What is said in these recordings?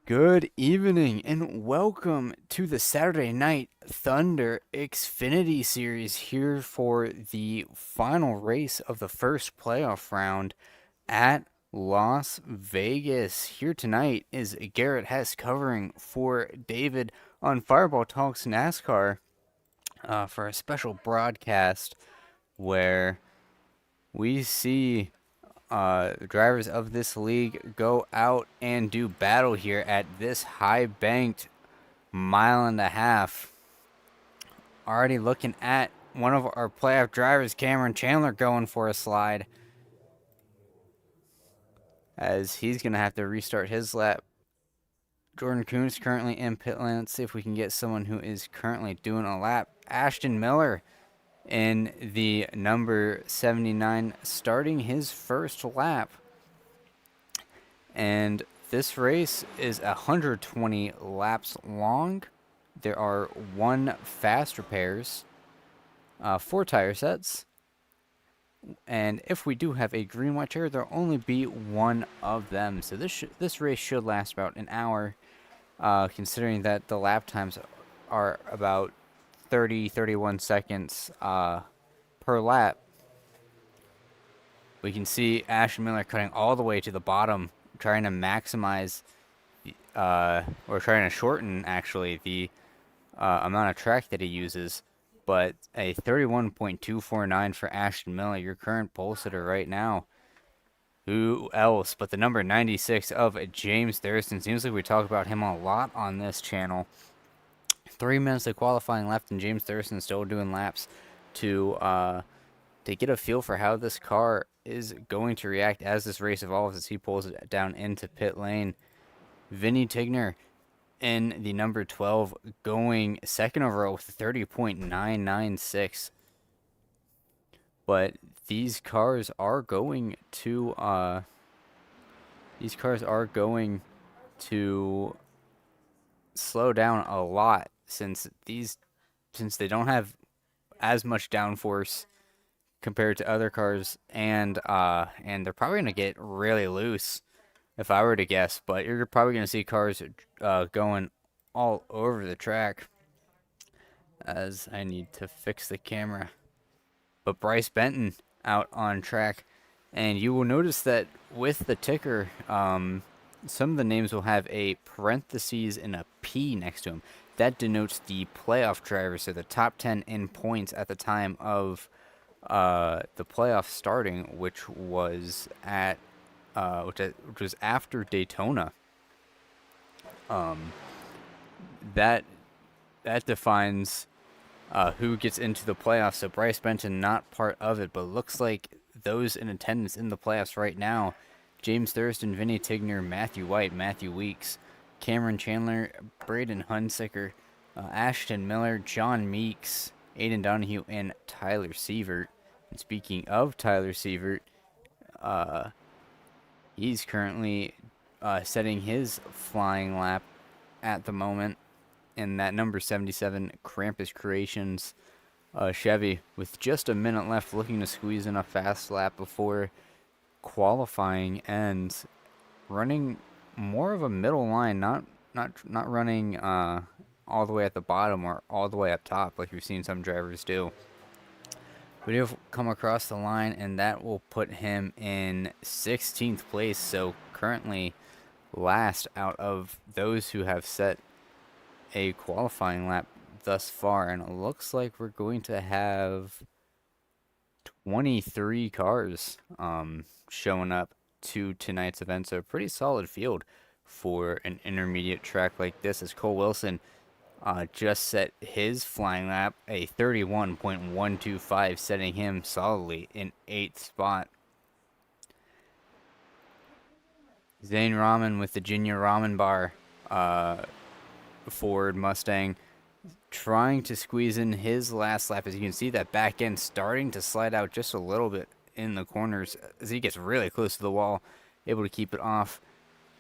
Good evening and welcome to the Saturday Night Thunder Xfinity Series here for the final race of the first playoff round at Las Vegas. Here tonight is Garrett Hess covering for David on Fireball Talks NASCAR for a special broadcast where we see drivers of this league go out and do battle here at this high banked mile and a half. Already looking at one of our playoff drivers, Cameron Chandler, going for a slide as he's going to have to restart his lap. Jordan Kuhn's currently in pit lane. Let's see if we can get someone who is currently doing a lap. Ashton Miller in the number 79 starting his first lap. And this race is 120 laps long. There are 1 fast repairs, 4 tire sets, and if we do have a green white chair, there'll only be 1 of them. So this race should last about an hour, considering that the lap times are about 31 seconds per lap. We can see Ashton Miller cutting all the way to the bottom, trying to maximize, or trying to shorten, actually, the amount of track that he uses. But a 31.249 for Ashton Miller, your current pole sitter right now. Who else but the number 96 of James Thurston? Seems like we talk about him a lot on this channel. 3 minutes of qualifying left, and James Thurston still doing laps to get a feel for how this car is going to react as this race evolves, as he pulls it down into pit lane. Vinny Tigner in the number 12 going second overall with 30.996. But these cars are going to slow down a lot since they don't have as much downforce compared to other cars, and they're probably going to get really loose if I were to guess, but you're probably going to see cars going all over the track. As I need to fix the camera. But Bryce Benton out on track, and you will notice that with the ticker, some of the names will have a parentheses and a P next to them. That denotes the playoff drivers, so the top 10 in points at the time of the playoff starting, which was after Daytona. That defines who gets into the playoffs. So Bryce Benton not part of it, but looks like those in attendance in the playoffs right now: James Thurston, Vinny Tigner, Matthew White, Matthew Weeks, Cameron Chandler, Braden Hunsicker, Ashton Miller, John Meeks, Aiden Donahue, and Tyler Sievert. And speaking of Tyler Sievert, he's currently setting his flying lap at the moment in that number 77 Krampus Creations Chevy, with just a minute left, looking to squeeze in a fast lap before qualifying ends, running more of a middle line, not running all the way at the bottom or all the way up top like we've seen some drivers do. But he'll come across the line, and that will put him in 16th place, so currently last out of those who have set a qualifying lap thus far. And it looks like we're going to have 23 cars showing up to tonight's event, so a pretty solid field for an intermediate track like this, as Cole Wilson just set his flying lap, a 31.125, setting him solidly in 8th spot. Zane Rahman with the Junior Ramen Bar Ford Mustang trying to squeeze in his last lap. As you can see, that back end starting to slide out just a little bit in the corners as he gets really close to the wall, able to keep it off.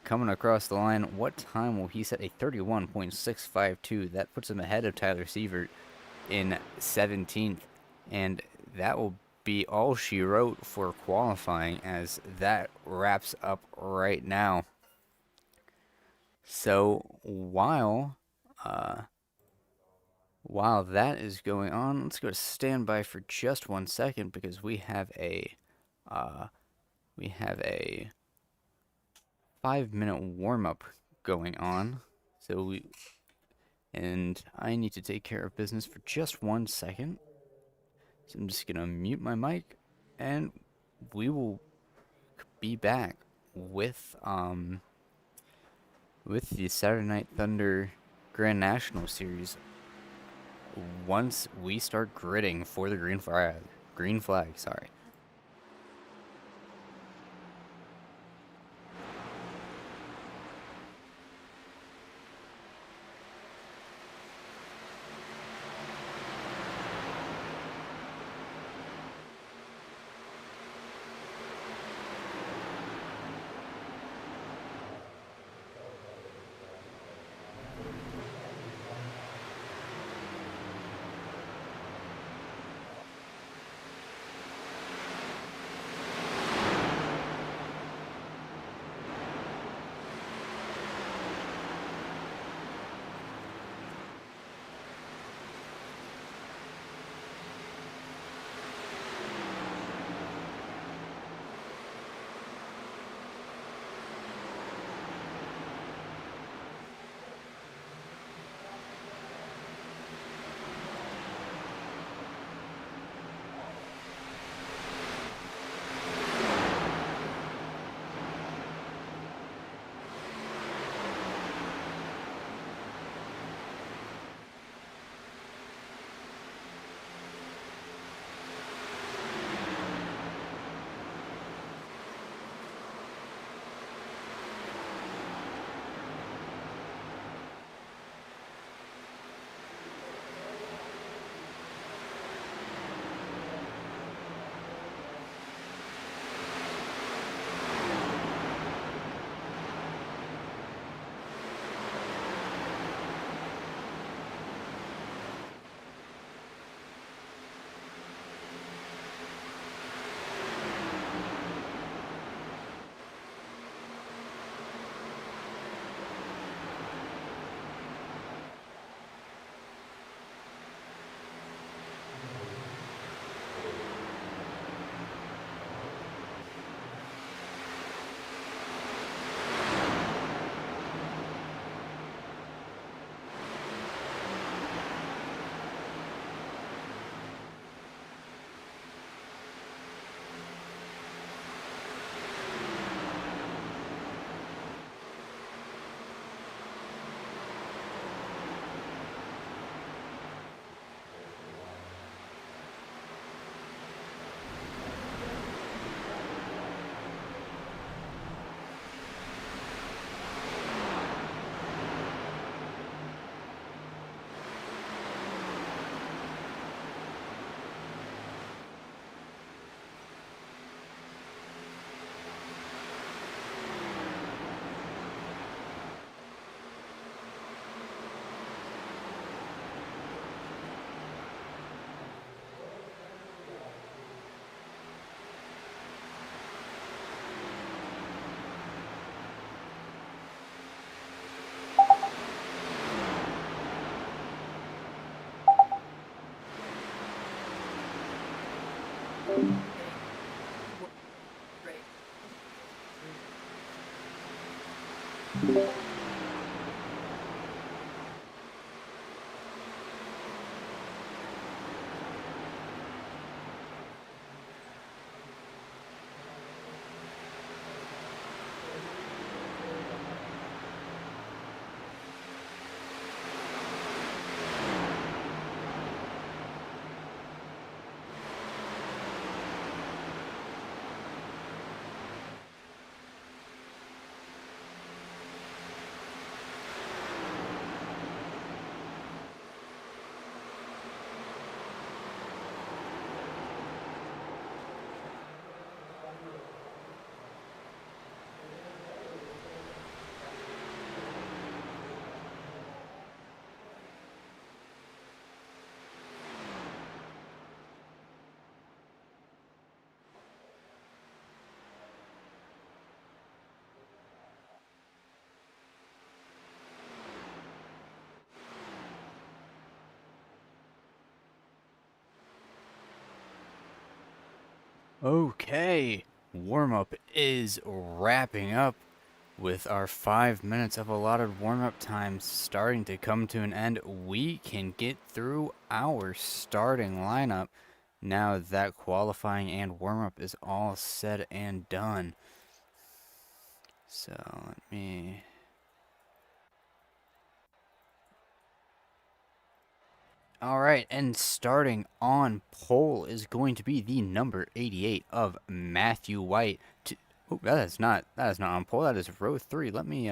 Coming across the line, what time will he set? A 31.652. That puts him ahead of Tyler Sievert in 17th. And that will be all she wrote for qualifying, as that wraps up right now. So while that is going on, let's go to standby for just 1 second because uh, we have a 5-minute warm up going on. And I need to take care of business for just 1 second. So I'm just gonna mute my mic, and we will be back with the Saturday Night Thunder Grand National Series once we start gridding for the green flag. Green flag, sorry. Okay, warm-up is wrapping up with our 5 minutes of allotted warm-up time starting to come to an end. We can get through our starting lineup now that qualifying and warm-up is all said and done. So let me... Alright, and starting on pole is going to be the number 88 of Matthew White. Oh, that is not on pole. That is row 3. Let me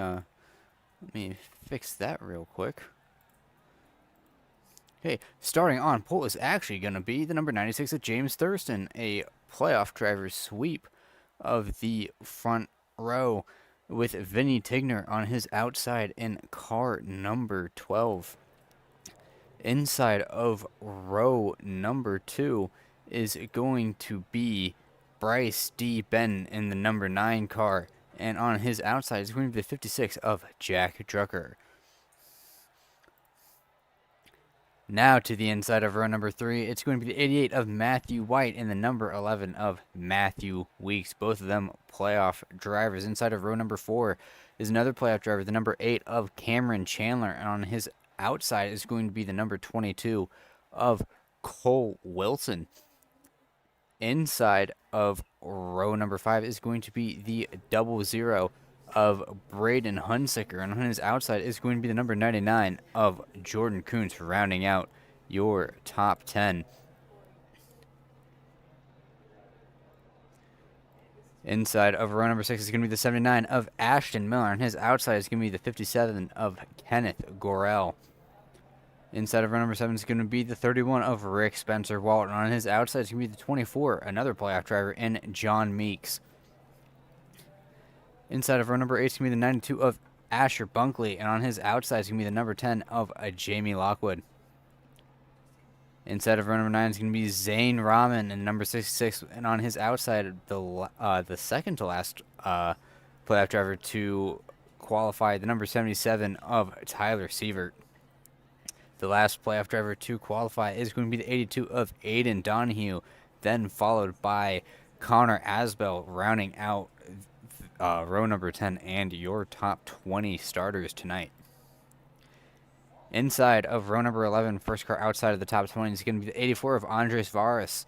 fix that real quick. Okay, starting on pole is actually going to be the number 96 of James Thurston, a playoff driver sweep of the front row with Vinny Tigner on his outside in car number 12. Inside of row number 2 is going to be Bryce D. Benton in the number 9 car, and on his outside is going to be the 56 of Jack Drucker. Now to the inside of row number 3, it's going to be the 88 of Matthew White and the number 11 of Matthew Weeks, both of them playoff drivers. Inside of row number 4 is another playoff driver, the number 8 of Cameron Chandler, and on his outside is going to be the number 22 of Cole Wilson. Inside of row number 5 is going to be the 00 of Braden Hunsicker, and on his outside is going to be the number 99 of Jordan Kuntz, rounding out your top 10. Inside of row number 6 is going to be the 79 of Ashton Miller, and his outside is going to be the 57 of Kenneth Gorell. Inside of row number 7 is going to be the 31 of Rick Spencer Walton. On his outside is going to be the 24, another playoff driver, in John Meeks. Inside of row number 8 is going to be the 92 of Asher Bunkley, and on his outside is going to be the number 10 of Jamie Lockwood. Inside of row number 9 is going to be Zane Rahman and number 66, and on his outside, the second to last playoff driver to qualify, the number 77 of Tyler Sievert. The last playoff driver to qualify is going to be the 82 of Aiden Donahue, then followed by Connor Asbell, rounding out row number 10 and your top 20 starters tonight. Inside of row number 11, first car outside of the top 20 is going to be the 84 of Andres Varas,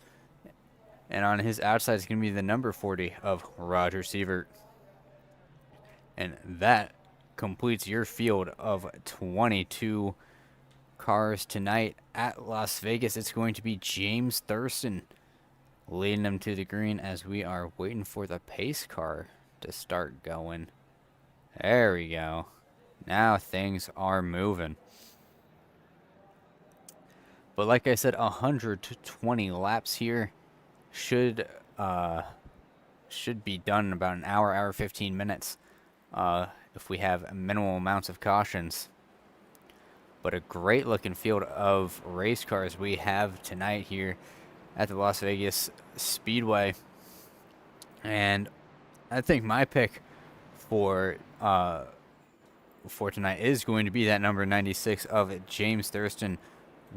and on his outside is going to be the number 40 of Roger Sievert. And that completes your field of 22 cars tonight at Las Vegas. It's going to be James Thurston leading them to the green as we are waiting for the pace car to start going. There we go. Now things are moving. But like I said, 120 laps here should be done in about an hour 15 minutes if we have minimal amounts of cautions. But a great looking field of race cars we have tonight here at the Las Vegas Speedway. And I think my pick for tonight is going to be that number 96 of James Thurston,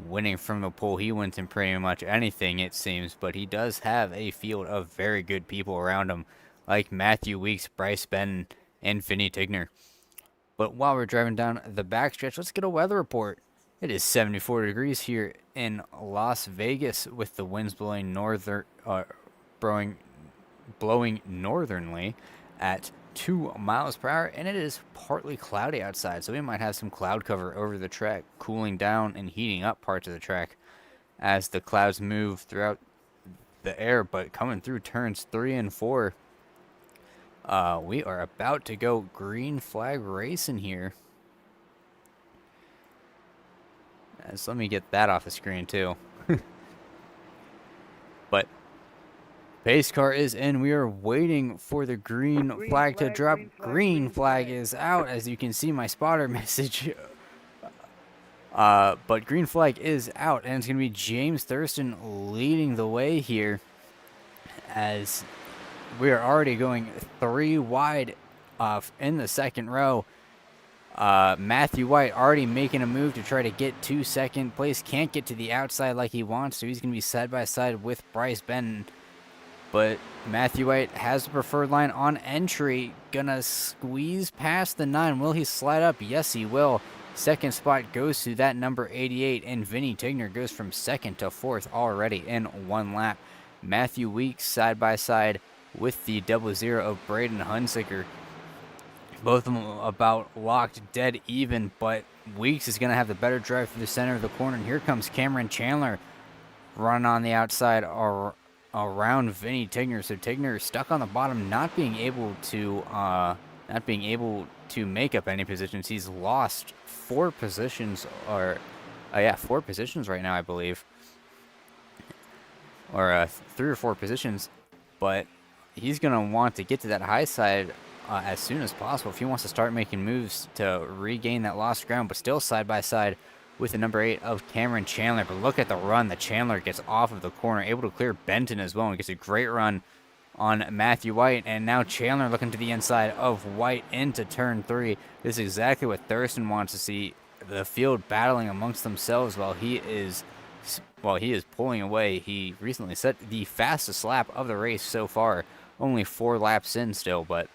winning from the pole. He wins in pretty much anything, it seems, but he does have a field of very good people around him, like Matthew Weeks, Bryce Benton, and Vinny Tigner. But while we're driving down the backstretch, let's get a weather report. It is 74 degrees here in Las Vegas with the winds blowing blowing northernly at 2 miles per hour, and it is partly cloudy outside, so we might have some cloud cover over the track, cooling down and heating up parts of the track as the clouds move throughout the air. But coming through turns 3 and 4, we are about to go green flag racing here. So let me get that off the screen too. But pace car is in. We are waiting for the green flag to drop. Green flag is out, as you can see my spotter message. But green flag is out, and it's going to be James Thurston leading the way here, as we are already going 3 wide in the second row. Matthew White already making a move to try to get to second place. Can't get to the outside like he wants to. He's going to be side by side with Bryce Benton. but Matthew White has the preferred line on entry. Gonna squeeze past the 9. Will he slide up? Yes, he will. Second spot goes to that number 88, and Vinny Tigner goes from second to fourth already in 1 lap. Matthew Weeks side by side with the 00 of Braden Hunziker. Both of them about locked dead even, but Weeks is going to have the better drive through the center of the corner. And here comes Cameron Chandler running on the outside around Vinny Tigner. So Tigner is stuck on the bottom, not being able to make up any positions. He's lost 4 positions, or 4 positions right now, I believe, or 3 or 4 positions. But he's going to want to get to that high side as soon as possible if he wants to start making moves to regain that lost ground, but still side by side with the number 8 of Cameron Chandler. But look at the run that Chandler gets off of the corner, able to clear Benton as well, and gets a great run on Matthew White. And now Chandler looking to the inside of White into turn 3. This is exactly what Thurston wants to see, the field battling amongst themselves while he is pulling away. He recently set the fastest lap of the race so far, only 4 laps in still, but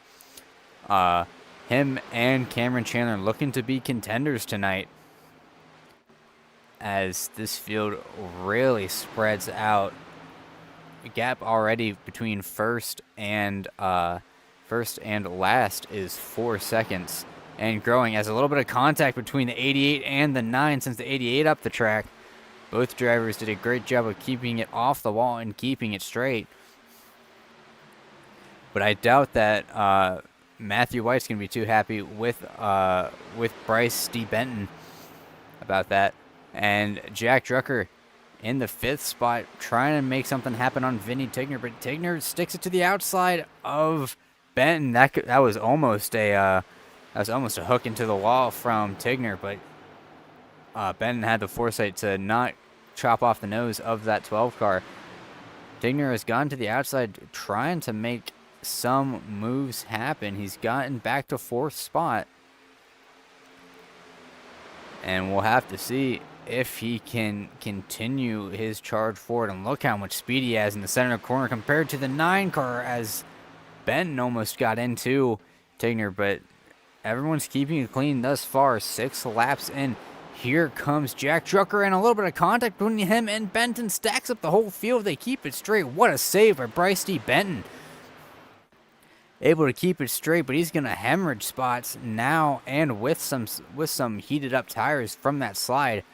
him and Cameron Chandler looking to be contenders tonight as this field really spreads out. The gap already between first and last is 4 seconds and growing, as a little bit of contact between the 88 and the 9 since the 88 up the track. Both drivers did a great job of keeping it off the wall and keeping it straight. But I doubt that Matthew White's going to be too happy with Bryce D. Benton about that. And Jack Drucker in the 5th spot trying to make something happen on Vinny Tigner, but Tigner sticks it to the outside of Benton. That was almost a hook into the wall from Tigner, but Benton had the foresight to not chop off the nose of that 12 car. Tigner has gone to the outside trying to make some moves happen. He's gotten back to 4th spot, and we'll have to see if he can continue his charge forward. And look how much speed he has in the center of the corner compared to the 9 car, as Benton almost got into Tigner, but everyone's keeping it clean thus far. 6 laps in. Here comes Jack Drucker, and a little bit of contact between him and Benton stacks up the whole field. They keep it straight. What a save by Bryce D. Benton. Able to keep it straight, but he's going to hemorrhage spots now, and with some heated up tires from that slide.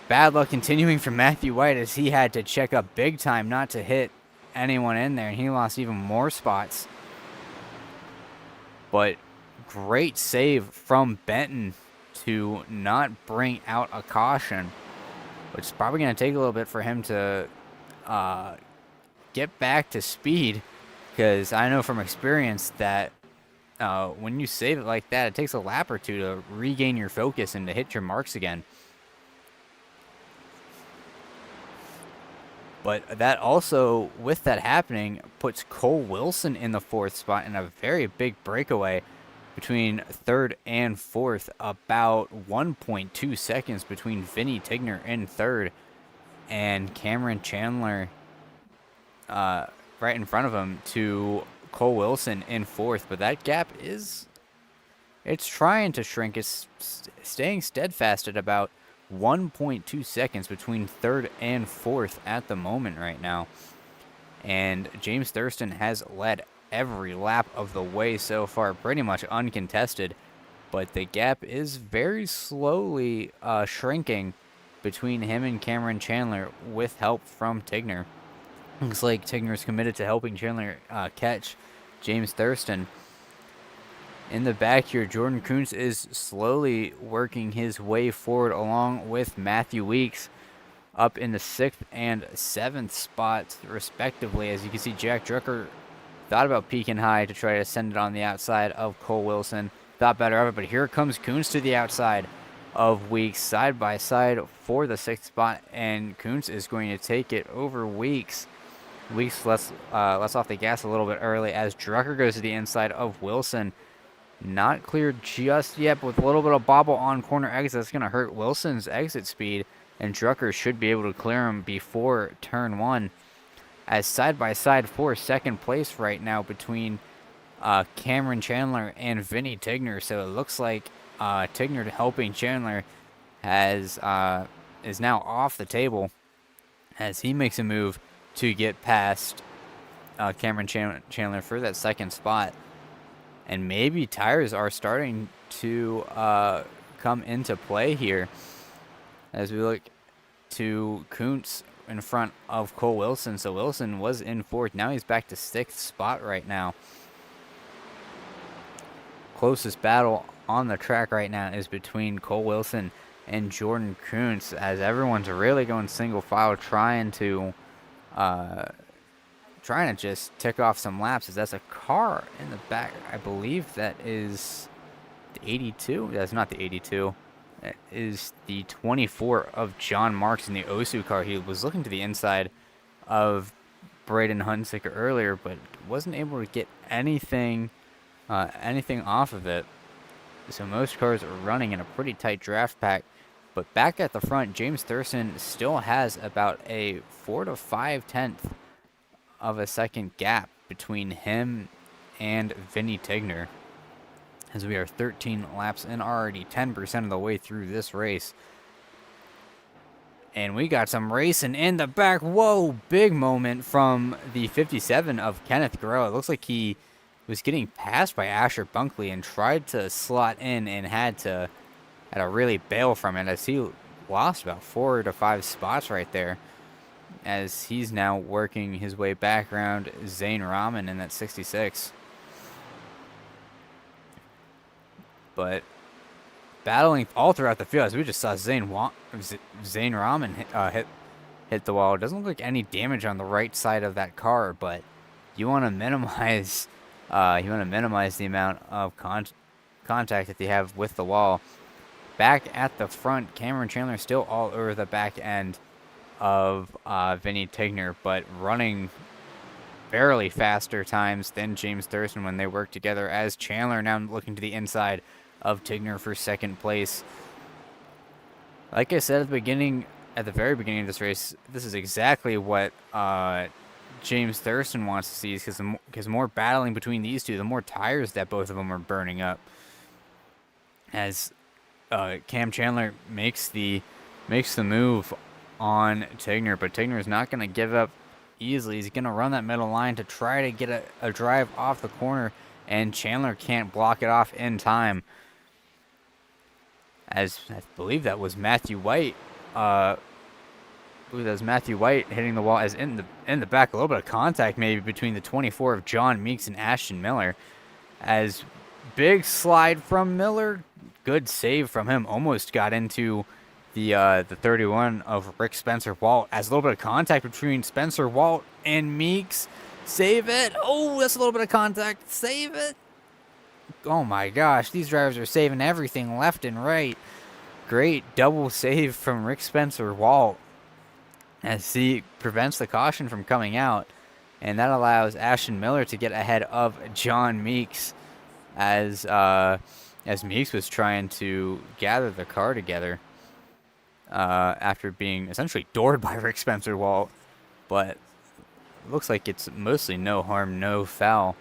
Bad luck continuing for Matthew White, as he had to check up big time not to hit anyone in there, and he lost even more spots. But great save from Benton to not bring out a caution, which is probably going to take a little bit for him to get back to speed. Because I know from experience that when you save it like that, it takes a lap or 2 to regain your focus and to hit your marks again. But that also, with that happening, puts Cole Wilson in the 4th spot in a very big breakaway between 3rd and 4th. About 1.2 seconds between Vinny Tigner in 3rd and Cameron Chandler right in front of him to Cole Wilson in 4th. But that gap it's trying to shrink. It's staying steadfast at about 1.2 seconds between 3rd and 4th at the moment right now. And James Thurston has led every lap of the way so far, pretty much uncontested. But the gap is very slowly shrinking between him and Cameron Chandler with help from Tigner. Looks like Tigner's committed to helping Chandler catch James Thurston. In the back here, Jordan Kuntz is slowly working his way forward along with Matthew Weeks up in the 6th and 7th spots, respectively. As you can see, Jack Drucker thought about peaking high to try to send it on the outside of Cole Wilson. Thought better of it, but here comes Kuntz to the outside of Weeks, side by side for the 6th spot, and Kuntz is going to take it over Weeks. Weeks lets off the gas a little bit early as Drucker goes to the inside of Wilson. Not cleared just yet, but with a little bit of bobble on corner exit, that's going to hurt Wilson's exit speed, and Drucker should be able to clear him before turn 1. as side by side for second place right now between Cameron Chandler and Vinny Tigner. So it looks like Tigner helping Chandler is now off the table as he makes a move to get past Cameron Chandler for that second spot. And maybe tires are starting to come into play here as we look to Kuntz in front of Cole Wilson. So Wilson was in fourth. Now he's back to sixth spot right now. Closest battle on the track right now is between Cole Wilson and Jordan Kuntz, as everyone's really going single file trying to just tick off some laps, as that's a car in the back. I believe that is the 82. That's not the 82. That is the 24 of John Marks in the Osu car. He was looking to the inside of Braden Hunsicker earlier, but wasn't able to get anything off of it. So most cars are running in a pretty tight draft pack. But back at the front, James Thurston still has about a 4 to 5/10 of a second gap between him and Vinny Tigner, as we are 13 laps in already, 10% of the way through this race. And we got some racing in the back. Whoa, big moment from the 57 of Kenneth Groh. It looks like he was getting passed by Asher Bunkley and tried to slot in and had to really bail from it, as he lost about 4 to 5 spots right there, as he's now working his way back around Zane Rahman in that 66. But battling all throughout the field, as we just saw Zane Rahman hit the wall. It doesn't look like any damage on the right side of that car, but you want to minimize the amount of contact that they have with the wall. Back at the front, Cameron Chandler still all over the back end of Vinny Tigner, but running barely faster times than James Thurston when they work together, as Chandler now looking to the inside of Tigner for second place. Like I said at the very beginning of this race, this is exactly what James Thurston wants to see, because more battling between these two, the more tires that both of them are burning up. As Cam Chandler makes the move on Tigner, but Tigner is not going to give up easily. He's going to run that middle line to try to get a drive off the corner, and Chandler can't block it off in time, as I believe that was Matthew White. Matthew White hitting the wall, as in the back, a little bit of contact maybe between the 24 of John Meeks and Ashton Miller, as big slide from Miller. Good save from him. Almost got into the 31 of Rick Spencer Walt, as a little bit of contact between Spencer Walt and Meeks. Save it. Oh, that's a little bit of contact. Save it. Oh my gosh, these drivers are saving everything left and right. Great double save from Rick Spencer Walt, as he prevents the caution from coming out, and that allows Ashton Miller to get ahead of John Meeks, as Meeks was trying to gather the car together after being essentially doored by Rick Spencer Walt. But it looks like it's mostly no harm, no foul.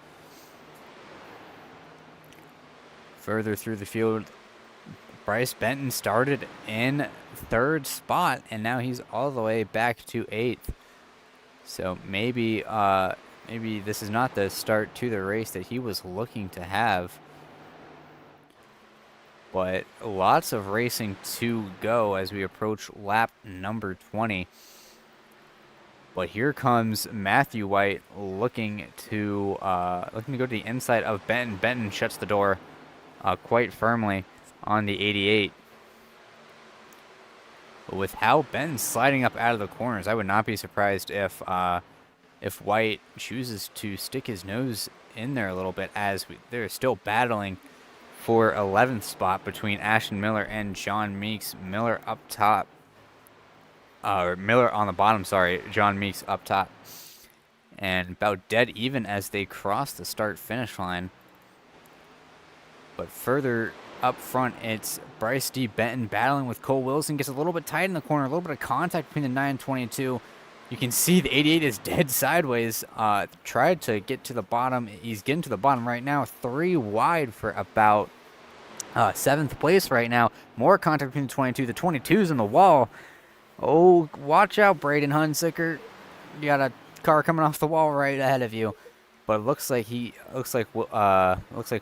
Further through the field, Bryce Benton started in third spot, and now he's all the way back to eighth. So maybe this is not the start to the race that he was looking to have. But lots of racing to go as we approach lap number 20. But here comes Matthew White looking to go to the inside of Benton. Benton shuts the door quite firmly on the 88. But with how Benton's sliding up out of the corners, I would not be surprised if White chooses to stick his nose in there a little bit, as they're still battling for 11th spot between Ashton Miller and John Meeks. Miller up top. Miller on the bottom, sorry. John Meeks up top. And about dead even as they cross the start-finish line. But further up front, it's Bryce D. Benton battling with Cole Wilson. Gets a little bit tight in the corner. A little bit of contact between the 9 and 22. You can see the 88 is dead sideways. Tried to get to the bottom. He's getting to the bottom right now. 3 wide for about 7th place right now. More contact between the 22. The 22's in the wall. Oh, watch out, Braden Hunsicker. You got a car coming off the wall right ahead of you. But it looks like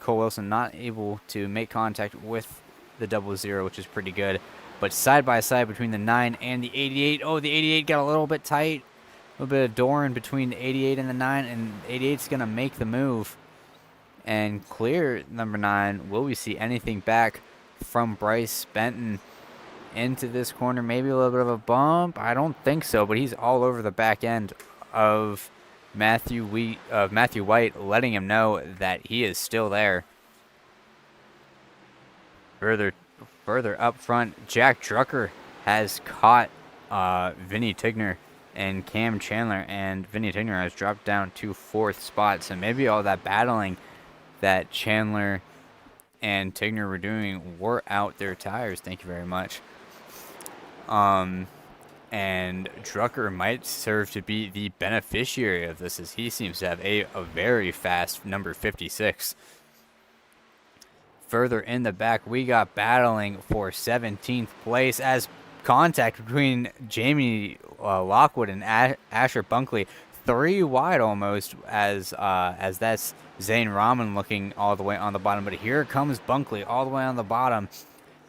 Cole Wilson not able to make contact with the 00, which is pretty good. But side by side between the 9 and the 88. Oh, the 88 got a little bit tight. A little bit of door in between the 88 and the 9, and 88's going to make the move and clear number 9. Will we see anything back from Bryce Benton into this corner? Maybe a little bit of a bump. I don't think so, but he's all over the back end of Matthew White, letting him know that he is still there. Further up front, Jack Drucker has caught Vinny Tigner and Cam Chandler, and Vinny Tigner has dropped down to 4th spot. So maybe all that battling that Chandler and Tigner were doing wore out their tires. Thank you very much. And Drucker might serve to be the beneficiary of this, as he seems to have a very fast number 56. Further in the back, we got battling for 17th place as contact between Jamie Lockwood and Asher Bunkley. 3 wide almost, as that's Zane Rahman looking all the way on the bottom. But here comes Bunkley all the way on the bottom.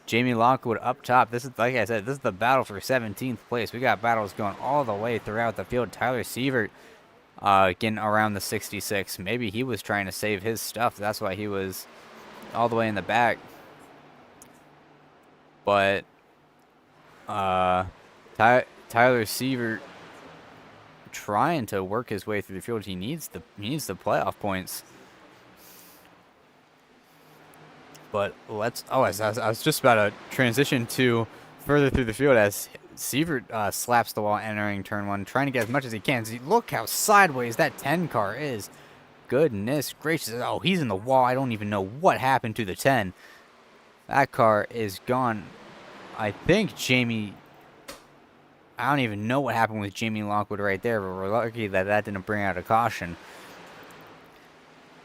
Jamie Lockwood up top. This is, like I said, this is the battle for 17th place. We got battles going all the way throughout the field. Tyler Sievert getting around the 66. Maybe he was trying to save his stuff. That's why he was all the way in the back. But Tyler Sievert trying to work his way through the field. He needs the playoff points. But let's. Oh, I was just about to transition to further through the field as Sievert slaps the wall entering turn 1, trying to get as much as he can. See, look how sideways that 10 car is. Goodness gracious. Oh, he's in the wall. I don't even know what happened to the 10. That car is gone. I think Jamie... I don't even know what happened with Jamie Lockwood right there, but we're lucky that didn't bring out a caution.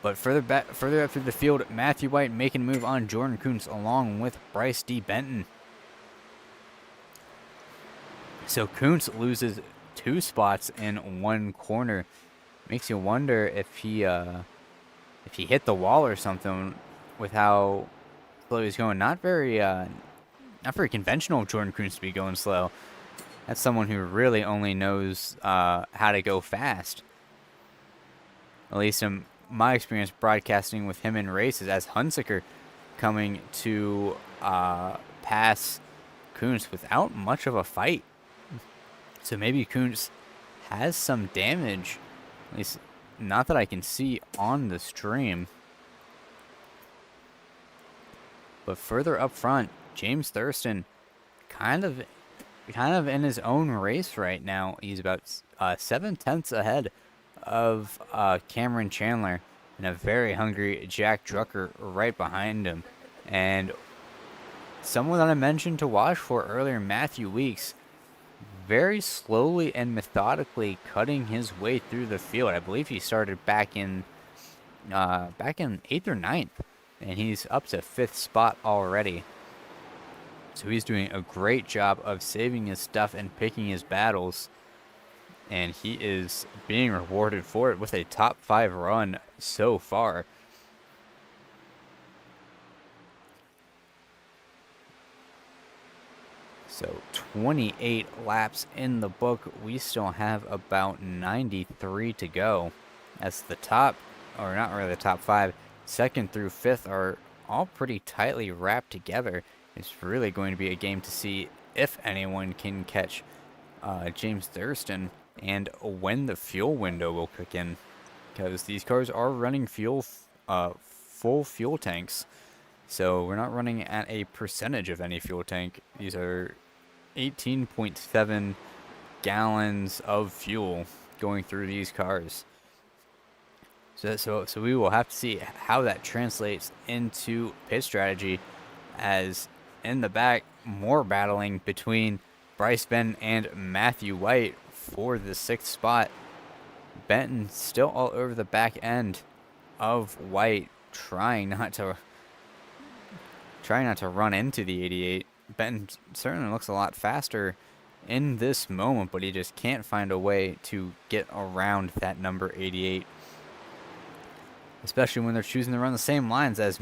But further up through the field, Matthew White making a move on Jordan Kuntz along with Bryce D. Benton. So Kuntz loses 2 spots in 1 corner. Makes you wonder if he hit the wall or something with how slow he's going. Not very conventional of Jordan Kuntz to be going slow. That's someone who really only knows how to go fast. At least in my experience broadcasting with him in races, as Hunsicker coming to pass Kuntz without much of a fight. So maybe Kuntz has some damage. At least not that I can see on the stream. But further up front, James Thurston kind of in his own race right now. He's about 7/10 ahead of Cameron Chandler, and a very hungry Jack Drucker right behind him. And someone that I mentioned to watch for earlier, Matthew Weeks, very slowly and methodically cutting his way through the field. I believe he started back in 8th or 9th, and he's up to 5th spot already. So he's doing a great job of saving his stuff and picking his battles, and he is being rewarded for it with a top 5 run so far. So 28 laps in the book. We still have about 93 to go. As the top, or not really the top 5, 2nd through 5th are all pretty tightly wrapped together. It's really going to be a game to see if anyone can catch James Thurston and when the fuel window will kick in, because these cars are running full fuel tanks. So we're not running at a percentage of any fuel tank. These are 18.7 gallons of fuel going through these cars. So we will have to see how that translates into pit strategy, as in the back, more battling between Bryce Benton and Matthew White for the 6th spot. Benton still all over the back end of White, trying not to run into the 88. Benton certainly looks a lot faster in this moment, but he just can't find a way to get around that number 88. Especially when they're choosing to run the same lines, as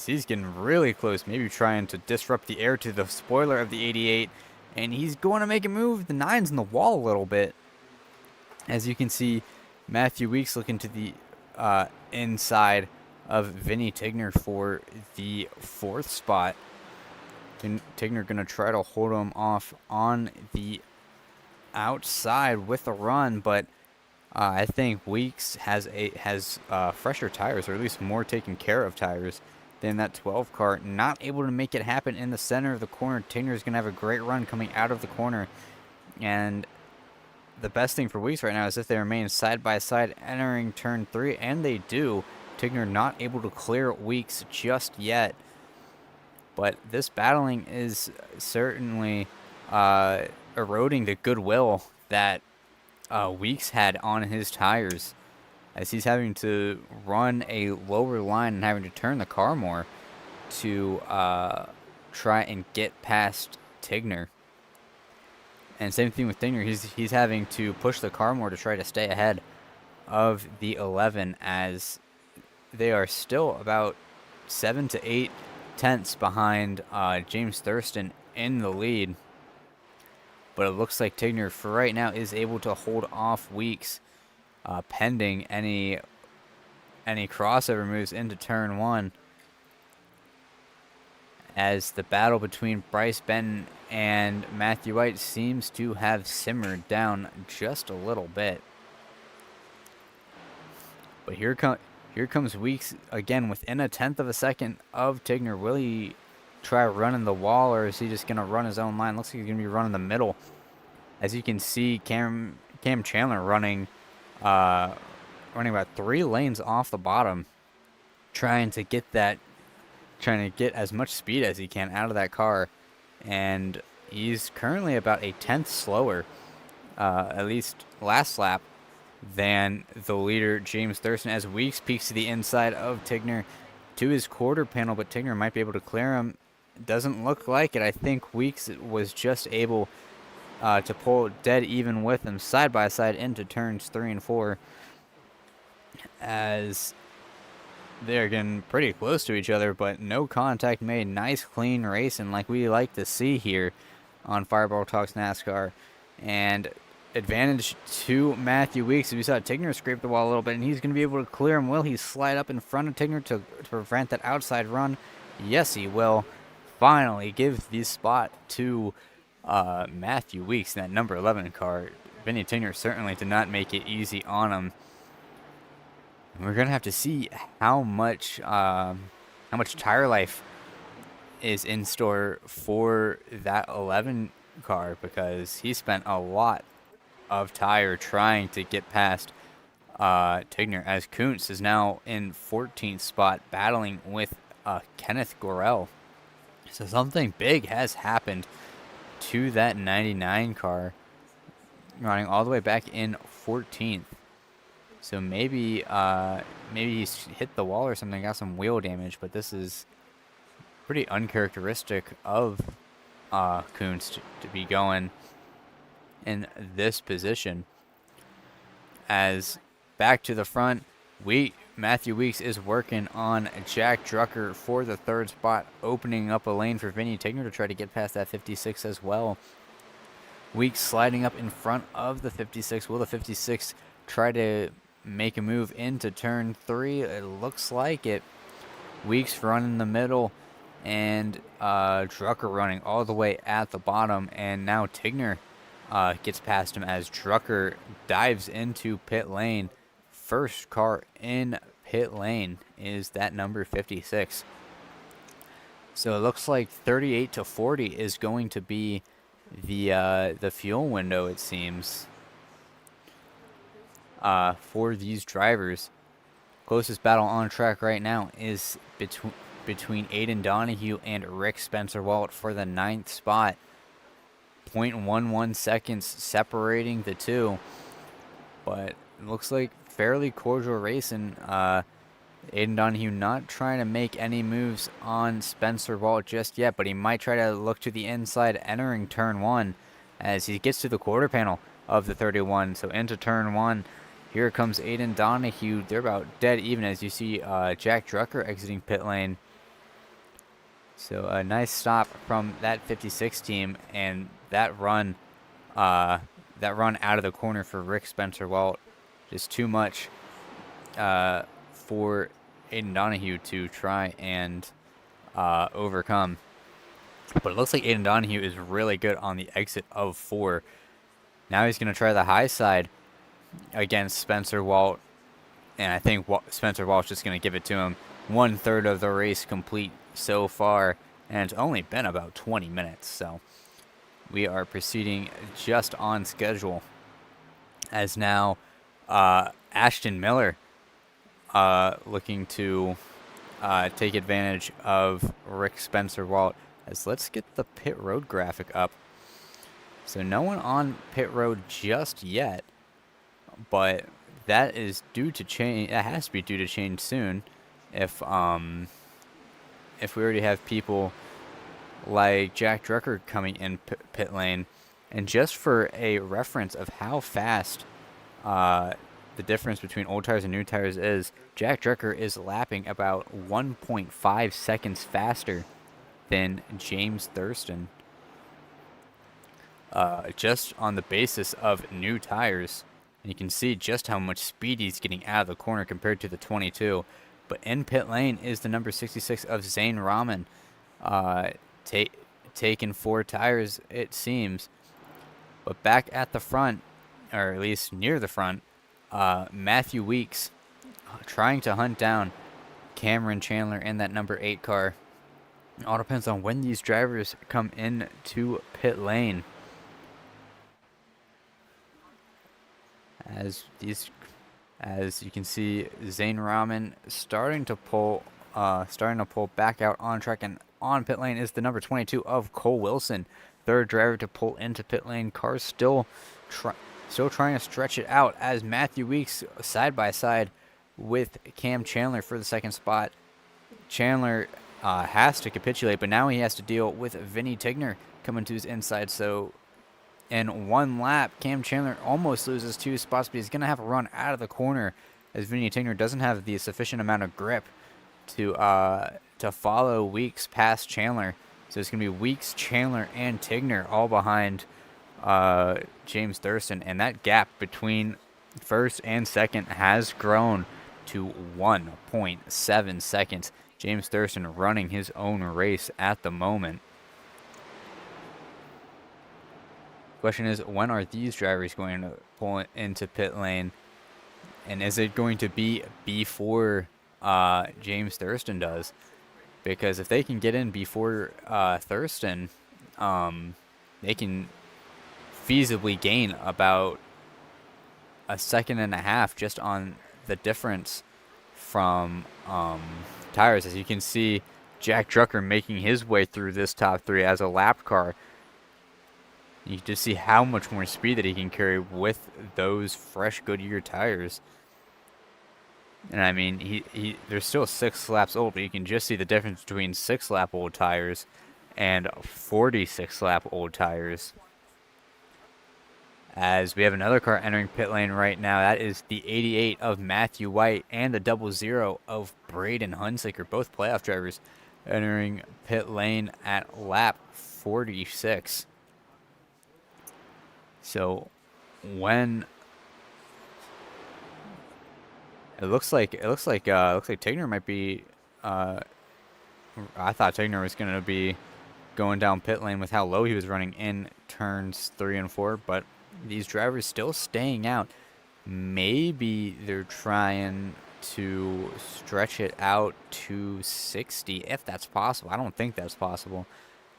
he's getting really close, maybe trying to disrupt the air to the spoiler of the 88, and he's going to make it move the 9s in the wall a little bit. As you can see, Matthew Weeks looking to the inside of Vinny Tigner for the 4th spot. Tigner going to try to hold him off on the outside with a run, but I think Weeks has fresher tires, or at least more taken care of tires than that 12 car. Not able to make it happen in the center of the corner. Tigner is going to have a great run coming out of the corner, and the best thing for Weeks right now is if they remain side by side entering turn 3, and they do. Tigner not able to clear Weeks just yet, but this battling is certainly eroding the goodwill that Weeks had on his tires, as he's having to run a lower line and having to turn the car more to try and get past Tigner. And same thing with Tigner, he's having to push the car more to try to stay ahead of the 11, as they are still about 7 to 8 tenths behind James Thurston in the lead. But it looks like Tigner for right now is able to hold off Weeks, pending any crossover moves into turn 1. As the battle between Bryce Benton and Matthew White seems to have simmered down just a little bit. But here comes Weeks again within a tenth of a second of Tigner. Will he try running the wall, or is he just going to run his own line? Looks like he's going to be running the middle. As you can see, Cam Chandler running about 3 lanes off the bottom, trying to get as much speed as he can out of that car. And he's currently about a tenth slower, at least last lap, than the leader, James Thurston, as Weeks peeks to the inside of Tigner to his quarter panel, but Tigner might be able to clear him. Doesn't look like it. I think Weeks was just able to pull dead even with him side by side into turns 3 and 4, as they're getting pretty close to each other, but no contact made. Nice clean racing like we like to see here on Fireball Talks NASCAR. And advantage to Matthew Weeks. We saw Tigner scrape the wall a little bit, and he's going to be able to clear him. Will he slide up in front of Tigner to prevent that outside run? Yes, he will. Finally give the spot to Matthew Weeks in that number 11 car. Vinny Tigner certainly did not make it easy on him. And we're going to have to see how much tire life is in store for that 11 car, because he spent a lot of tire trying to get past Tigner, as Kuntz is now in 14th spot battling with Kenneth Gorell. So something big has happened to that 99 car, running all the way back in 14th. So maybe he's hit the wall or something, got some wheel damage, but this is pretty uncharacteristic of Kuntz to be going in this position. As back to the front, Matthew Weeks is working on Jack Drucker for the 3rd spot, opening up a lane for Vinny Tigner to try to get past that 56 as well. Weeks sliding up in front of the 56. Will the 56 try to make a move into turn 3? It looks like it. Weeks running the middle, and Drucker running all the way at the bottom, and now Tigner gets past him as Drucker dives into pit lane. First car in pit lane is that number 56. So it looks like 38 to 40 is going to be the fuel window, it seems, for these drivers. Closest battle on track right now is between Aiden Donahue and Rick Spencer Wallet for the 9th spot. 0.11 seconds separating the two. But it looks like fairly cordial racing. Aiden Donahue not trying to make any moves on Spencer Walt just yet, but he might try to look to the inside entering turn 1 as he gets to the quarter panel of the 31. So into turn 1, here comes Aiden Donahue. They're about dead even as you see Jack Drucker exiting pit lane. So a nice stop from that 56 team, and that run out of the corner for Rick Spencer Walt, just too much for Aiden Donahue to try and overcome. But it looks like Aiden Donahue is really good on the exit of 4. Now he's going to try the high side against Spencer Walt, and I think Spencer Walt's just going to give it to him. 1/3 of the race complete so far, and it's only been about 20 minutes, so we are proceeding just on schedule. As now Ashton Miller looking to take advantage of Rick Spencer Walt. As let's get the pit road graphic up. So no one on pit road just yet, but that is due to change. That has to be due to change soon. If we already have people like Jack Drucker coming in pit lane, and just for a reference of how fast the difference between old tires and new tires is, Jack Drucker is lapping about 1.5 seconds faster than James Thurston. Just on the basis of new tires. And you can see just how much speed he's getting out of the corner compared to the 22. But in pit lane is the number 66 of Zane Rahman. Taking 4 tires, it seems. But back at the front, or at least near the front, Matthew Weeks trying to hunt down Cameron Chandler in that number 8 car. It all depends on when these drivers come into pit lane. As you can see, Zane Rahman starting to pull back out on track, and on pit lane is the number 22 of Cole Wilson, 3rd driver to pull into pit lane. Cars still trying to stretch it out as Matthew Weeks side by side with Cam Chandler for the 2nd spot. Chandler has to capitulate, but now he has to deal with Vinny Tigner coming to his inside. So in one lap, Cam Chandler almost loses 2 spots, but he's going to have to run out of the corner as Vinny Tigner doesn't have the sufficient amount of grip to follow Weeks past Chandler. So it's going to be Weeks, Chandler, and Tigner all behind James Thurston, and that gap between 1st and 2nd has grown to 1.7 seconds. James Thurston running his own race at the moment. Question is, when are these drivers going to pull into pit lane? And is it going to be before James Thurston does? Because if they can get in before Thurston, they can feasibly gain about 1.5 seconds just on the difference from tires. As you can see, Jack Drucker making his way through this top 3 as a lap car. You can just see how much more speed that he can carry with those fresh Goodyear tires. And I mean, they're still 6 laps old, but you can just see the difference between 6 lap old tires and 46 lap old tires. As we have another car entering pit lane right now, that is the 88 of Matthew White and the 00 of Braden Hunsaker, both playoff drivers, entering pit lane at lap 46. So when it looks like Tigner might be I thought Tigner was going to be going down pit lane with how low he was running in turns 3 and 4, but these drivers still staying out. Maybe they're trying to stretch it out to 60 if that's possible. I don't think that's possible.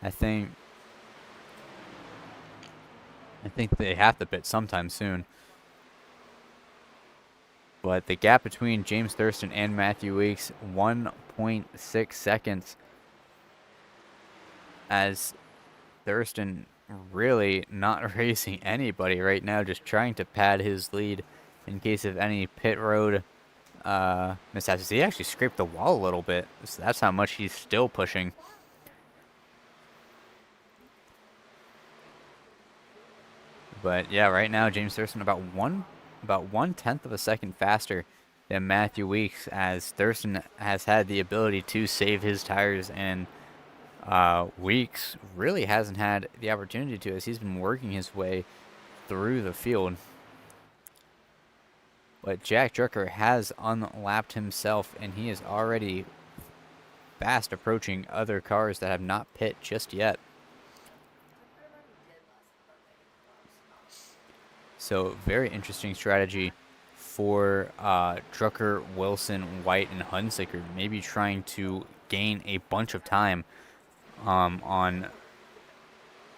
I think they have to pit sometime soon. But the gap between James Thurston and Matthew Weeks, 1.6 seconds. As Thurston really not racing anybody right now, just trying to pad his lead in case of any pit road mishaps. He actually scraped the wall a little bit, so that's how much he's still pushing. But yeah, right now James Thurston about 1/10 of a second faster than Matthew Weeks, as Thurston has had the ability to save his tires, and Weeks really hasn't had the opportunity to, as he's been working his way through the field. But Jack Drucker has unlapped himself, and he is already fast approaching other cars that have not pit just yet. So very interesting strategy for Drucker, Wilson, White, and Hunsaker, maybe trying to gain a bunch of time on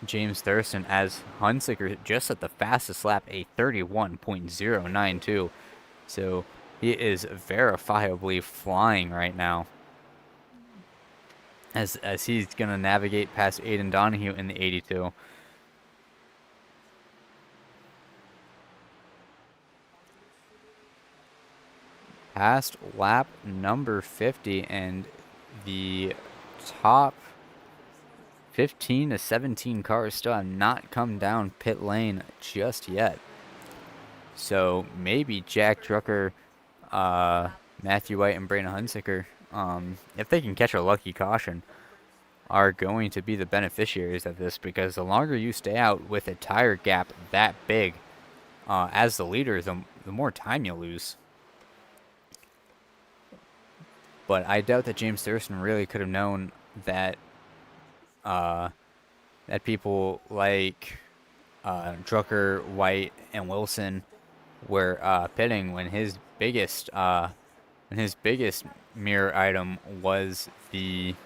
James Thurston, as Hunsaker just at the fastest lap, a 31.092. So he is verifiably flying right now, as he's going to navigate past Aiden Donahue in the 82. Past lap number 50, and the top 15 to 17 cars still have not come down pit lane just yet. So maybe Jack Drucker, Matthew White, and Brandon Hunsaker, if they can catch a lucky caution, are going to be the beneficiaries of this, because the longer you stay out with a tire gap that big as the leader, the more time you lose. But I doubt that James Thurston really could have known that that people like Drucker, White, and Wilson were pitting when his biggest mirror item was the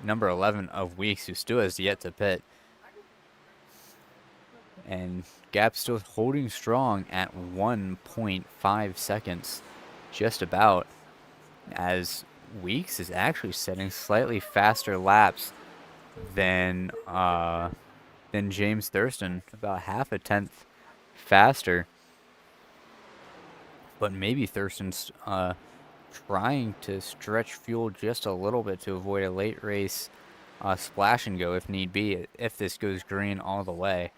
number 11 of Weeks, who still has yet to pit. And gap still holding strong at 1.5 seconds, just about, as Weeks is actually setting slightly faster laps than James Thurston, about half a tenth faster. But maybe Thurston's trying to stretch fuel just a little bit to avoid a late race splash and go if need be, if this goes green all the way,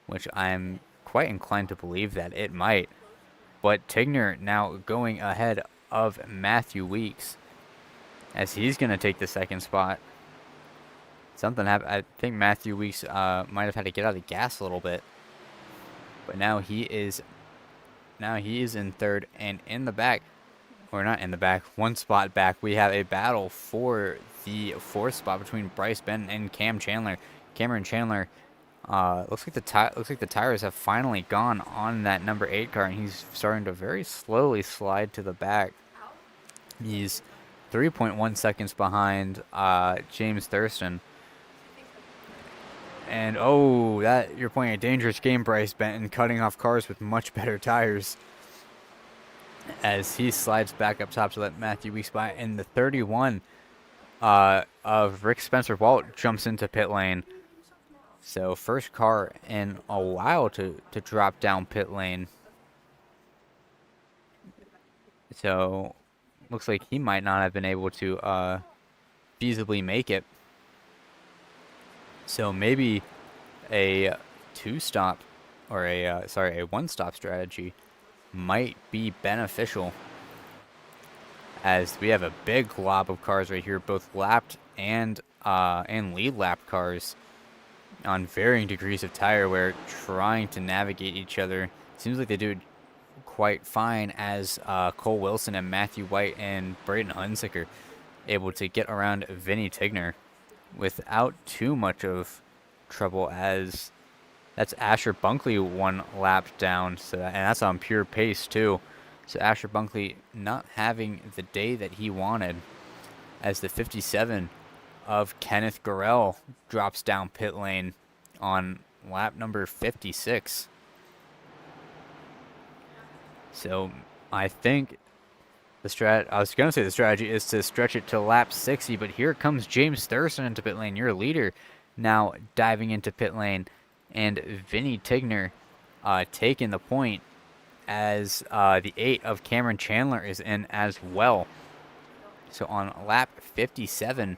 which I'm quite inclined to believe that it might. But Tigner now going ahead of Matthew Weeks, as he's going to take the second spot. Something happened. I think Matthew Weeks might have had to get out of the gas a little bit. But now he is in third, and in the back, or not in the back, one spot back, we have a battle for the fourth spot between Bryce Benton and Cameron Chandler. Looks like the tires have finally gone on that number 8 car, and he's starting to very slowly slide to the back. He's 3.1 seconds behind James Thurston. And oh, that you're playing a dangerous game, Bryce Benton, cutting off cars with much better tires, as he slides back up top to let Matthew Weeks by. And the 31 of Rick Spencer Walt jumps into pit lane. So first car in a while to drop down pit lane. So looks like he might not have been able to feasibly make it. So maybe a two-stop, or a one-stop strategy might be beneficial, as we have a big glob of cars right here, both lapped and lead lap cars on varying degrees of tire wear, trying to navigate each other. Seems like they do quite fine, as Cole Wilson and Matthew White and Braden Hunsaker able to get around Vinny Tigner without too much of trouble, as that's Asher Bunkley one lap down, and that's on pure pace too. So Asher Bunkley not having the day that he wanted, as the 57 of Kenneth Gorell drops down pit lane on lap number 56. So I think I was going to say the strategy is to stretch it to lap 60, but here comes James Thurston into pit lane, your leader, now diving into pit lane. and Vinny Tigner taking the point, as the 8 of Cameron Chandler is in as well. So on lap 57,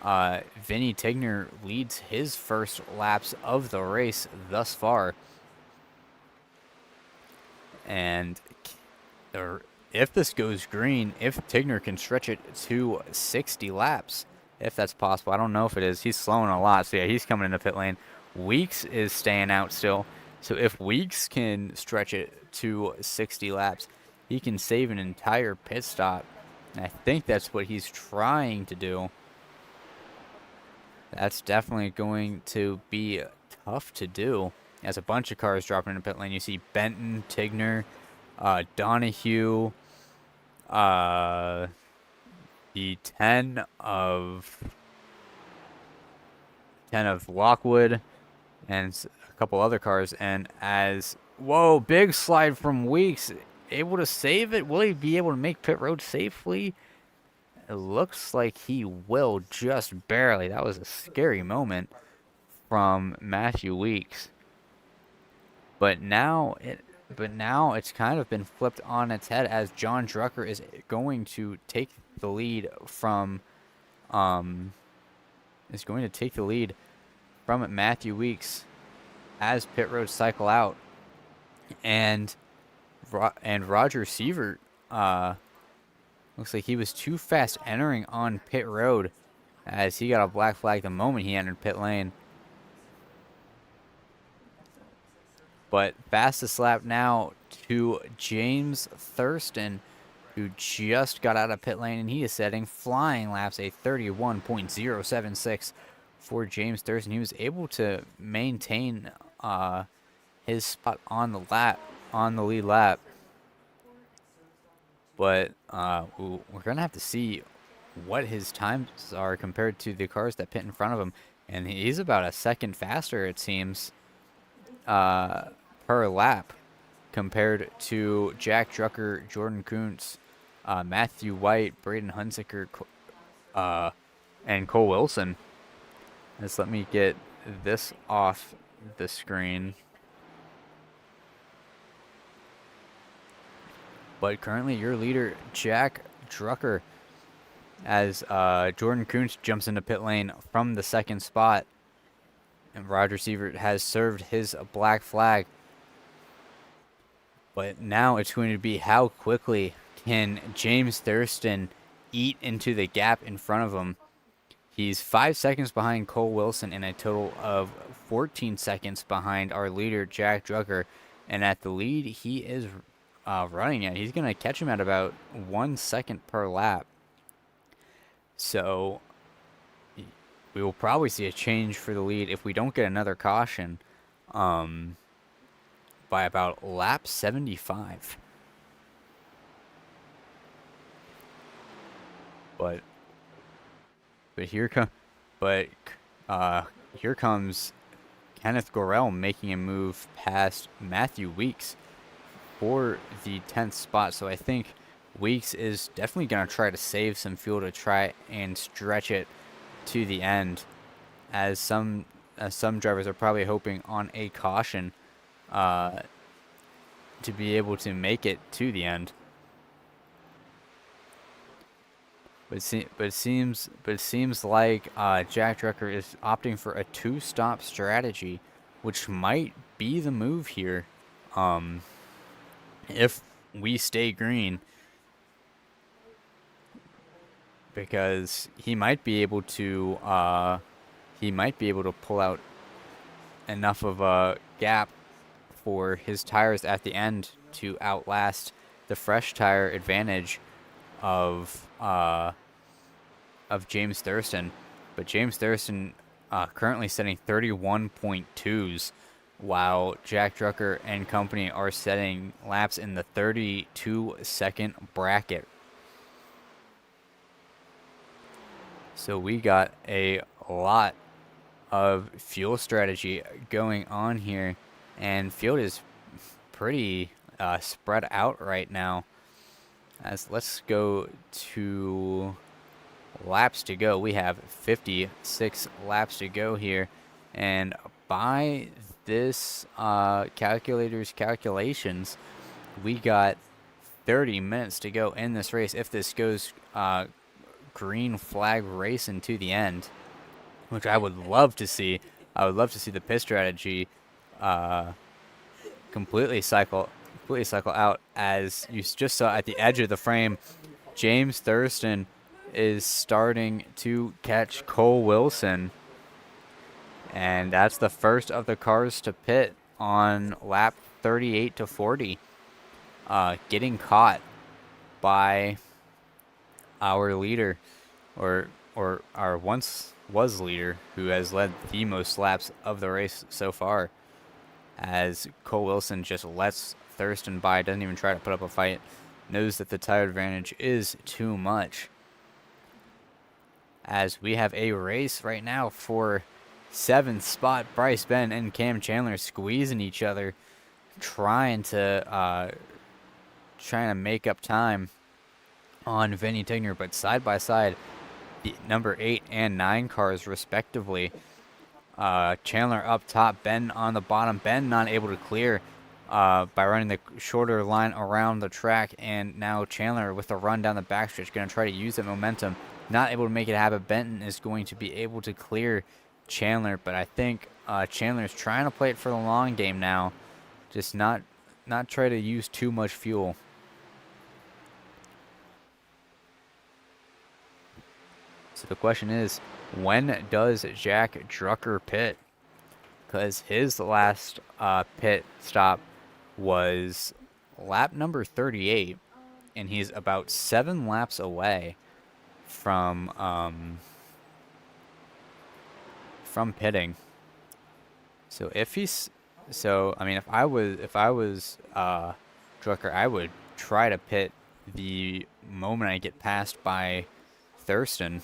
Vinny Tigner leads his first laps of the race thus far. And if this goes green, if Tigner can stretch it to 60 laps, if that's possible. I don't know if it is. He's slowing a lot, so yeah, he's coming into pit lane. Weeks is staying out still. So if Weeks can stretch it to 60 laps, he can save an entire pit stop. And I think that's what he's trying to do. That's definitely going to be tough to do. As a bunch of cars dropping into pit lane, you see Benton, Tigner, Donahue, the 10 of Lockwood, and a couple other cars. And as, whoa, big slide from Weeks, able to save it. Will he be able to make pit road safely? It looks like he will, just barely. That was a scary moment from Matthew Weeks. But now it's kind of been flipped on its head, as John Drucker is going to take the lead from Matthew Weeks as pit roads cycle out, and Roger Sievert looks like he was too fast entering on pit road, as he got a black flag the moment he entered pit lane. But fastest lap now to James Thurston, who just got out of pit lane, and he is setting flying laps, a 31.076 for James Thurston. He was able to maintain his spot on the lead lap. But we're gonna have to see what his times are compared to the cars that pit in front of him, and he's about a second faster, it seems, per lap, compared to Jack Drucker, Jordan Kuntz, Matthew White, Braden Hunziker, and Cole Wilson. Just let me get this off the screen. But currently your leader, Jack Drucker, as Jordan Kuntz jumps into pit lane from the second spot, and Roger Sievert has served his black flag. But now it's going to be how quickly can James Thurston eat into the gap in front of him. He's 5 seconds behind Cole Wilson and a total of 14 seconds behind our leader, Jack Drucker. And at the lead he is running at, he's going to catch him at about 1 second per lap. So we will probably see a change for the lead if we don't get another caution by about lap 75. But here comes Kenneth Gorell making a move past Matthew Weeks for the 10th spot. So I think Weeks is definitely going to try to save some fuel to try and stretch it to the end, as some drivers are probably hoping on a caution to be able to make it to the end. But it seems like Jack Drucker is opting for a 2-stop strategy, which might be the move here. If we stay green, because he might be able to pull out enough of a gap for his tires at the end to outlast the fresh tire advantage of James Thurston. But James Thurston currently setting 31.2s, while Jack Drucker and company are setting laps in the 32-second bracket. So we got a lot of fuel strategy going on here, and field is pretty spread out right now. As let's go to laps to go. We have 56 laps to go here, and by this calculator's calculations, we got 30 minutes to go in this race if this goes green flag racing to the end, which I would love to see. I would love to see the pit strategy completely cycle out. As you just saw at the edge of the frame, James Thurston is starting to catch Cole Wilson, and that's the first of the cars to pit on lap 38 to 40, getting caught by our leader, or our once was leader, who has led the most laps of the race so far, as Cole Wilson just lets Thurston by, doesn't even try to put up a fight, knows that the tire advantage is too much. As we have a race right now for 7th spot, Bryce Benn and Cam Chandler squeezing each other, trying to make up time on Vinny Tigner, but side by side, the number 8 and 9 cars respectively. Chandler up top, Ben on the bottom. Ben not able to clear by running the shorter line around the track, and now Chandler with the run down the backstretch, going to try to use that momentum. Not able to make it happen. Benton is going to be able to clear Chandler, but I think Chandler's trying to play it for the long game now. Just not try to use too much fuel. So the question is, when does Jack Drucker pit? Because his last pit stop was lap number 38, and he's about 7 laps away from pitting. So if he's, I mean, if I was Drucker, I would try to pit the moment I get passed by Thurston.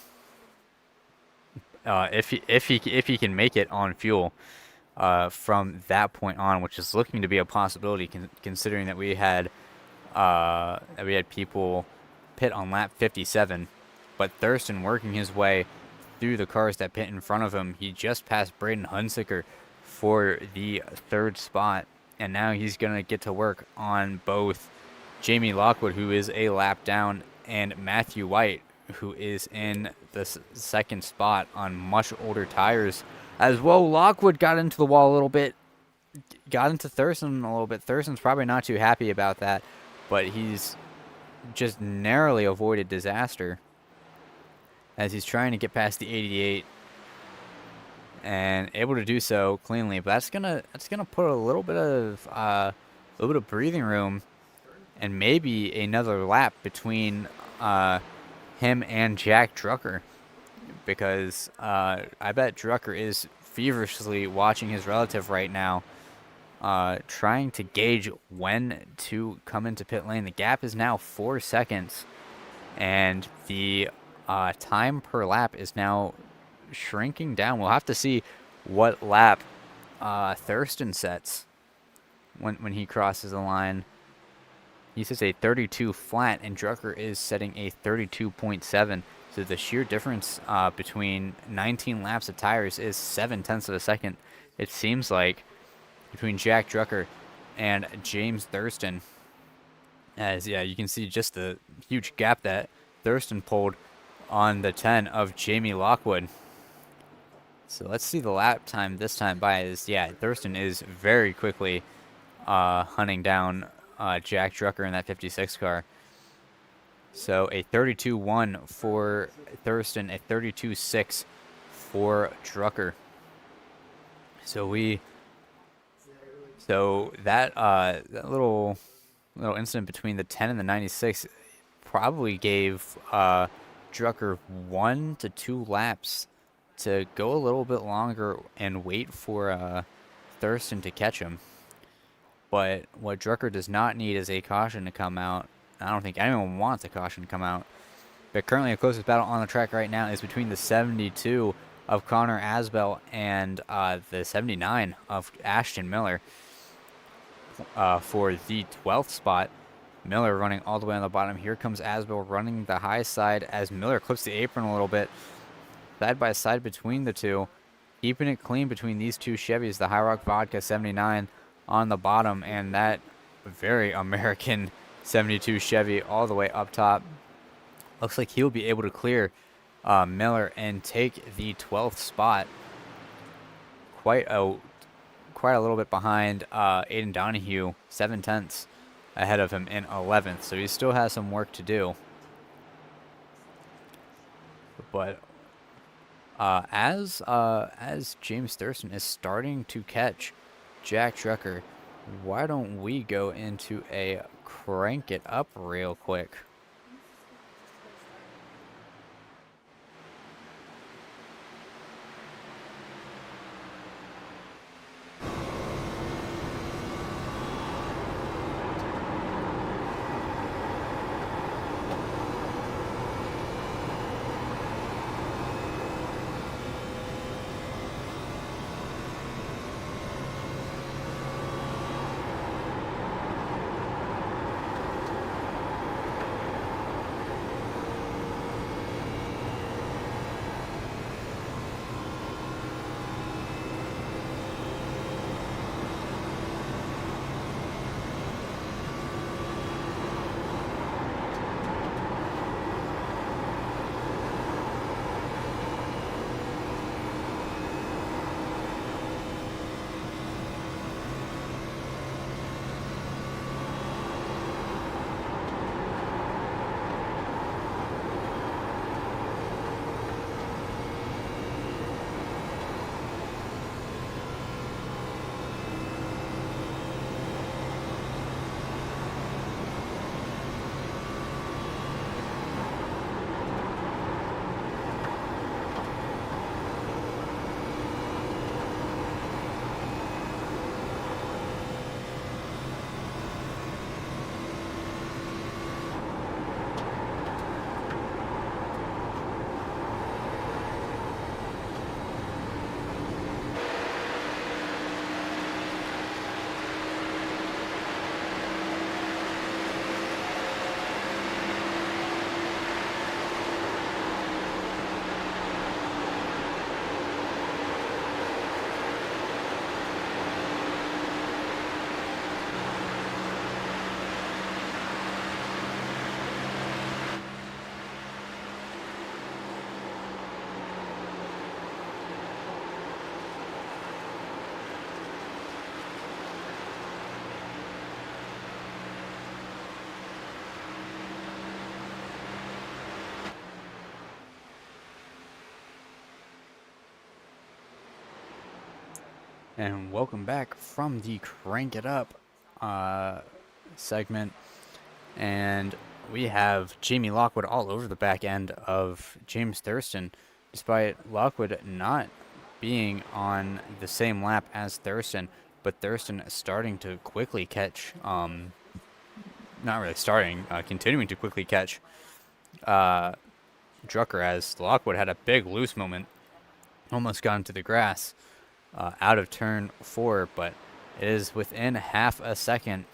If he can make it on fuel from that point on, which is looking to be a possibility, considering that we had people pit on lap 57, but Thurston working his way through the cars that pit in front of him. He just passed Braden Hunsaker for the 3rd spot, and now he's gonna get to work on both Jamie Lockwood, who is a lap down, and Matthew White, who is in the 2nd spot on much older tires as well. Lockwood got into the wall a little bit, got into Thurston a little bit. Thurston's probably not too happy about that, but he's just narrowly avoided disaster as he's trying to get past the 88 and able to do so cleanly. But that's gonna put a little bit of breathing room and maybe another lap between him and Jack Drucker, because I bet Drucker is feverishly watching his relative right now, trying to gauge when to come into pit lane. The gap is now 4 seconds, and the time per lap is now shrinking down. We'll have to see what lap Thurston sets when he crosses the line. He says a 32 flat, and Drucker is setting a 32.7. So the sheer difference between 19 laps of tires is 0.7 of a second, it seems like, between Jack Drucker and James Thurston. As, yeah, you can see just the huge gap that Thurston pulled on the 10 of Jamie Lockwood. So let's see the lap time this time by. Is, yeah, Thurston is very quickly hunting down Jack Drucker in that 56 car. So a 32.1 for Thurston, a 32.6 for Drucker. So that little incident between the 10 and the 96 probably gave Drucker 1 to 2 laps to go a little bit longer and wait for Thurston to catch him. But what Drucker does not need is a caution to come out. I don't think anyone wants a caution to come out. But currently the closest battle on the track right now is between the 72 of Connor Asbell and the 79 of Ashton Miller for the 12th spot. Miller running all the way on the bottom. Here comes Asbell running the high side as Miller clips the apron a little bit. Side by side between the two. keeping it clean between these two Chevys, the High Rock Vodka 79 on the bottom and that very American 72 Chevy all the way up top. Looks like he'll be able to clear Miller and take the 12th spot. Quite a little bit behind Aiden Donahue, 7/10 ahead of him in 11th. So he still has some work to do. But as James Thurston is starting to catch Jack Drucker, why don't we go into a crank it up real quick? And welcome back from the Crank It Up segment. And we have Jamie Lockwood all over the back end of James Thurston, despite Lockwood not being on the same lap as Thurston, but Thurston starting to quickly catch, not really starting, continuing to quickly catch Drucker, as Lockwood had a big loose moment, almost got into the grass out of turn 4, but it is within half a second.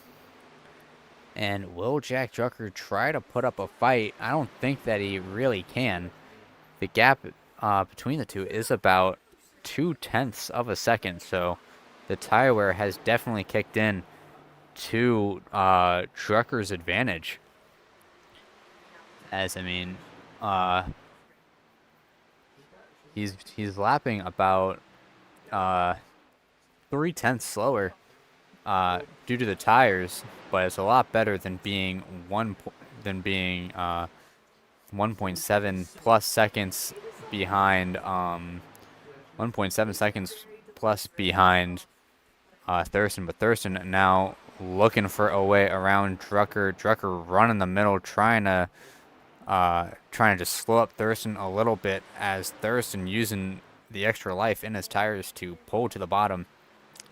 And will Jack Drucker try to put up a fight? I don't think that he really can. The gap between the two is about 0.2 of a second, so the tire wear has definitely kicked in to Drucker's advantage. As I mean, he's lapping about 0.3 slower due to the tires, but it's a lot better than being 1.7 plus seconds behind 1.7 seconds plus behind Thurston. But Thurston now looking for a way around Drucker. Drucker running the middle, trying to just slow up Thurston a little bit, as Thurston using the extra life in his tires to pull to the bottom.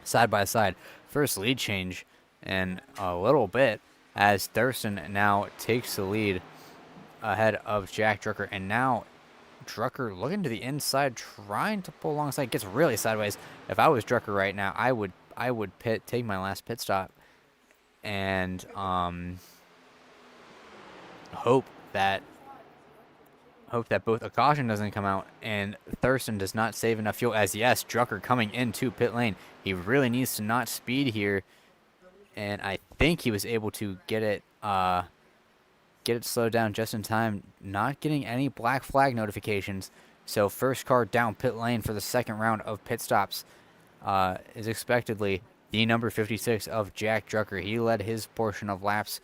Side by side, first lead change in a little bit, as Thurston now takes the lead ahead of Jack Drucker. And now Drucker looking to the inside, trying to pull alongside, gets really sideways. If I was Drucker right now, I would take my last pit stop and hope that hope that both a caution doesn't come out and Thurston does not save enough fuel. As yes, Drucker coming into pit lane. He really needs to not speed here, and I think he was able to get it slowed down just in time. Not getting any black flag notifications. So first car down pit lane for the second round of pit stops is expectedly the number 56 of Jack Drucker. He led his portion of laps,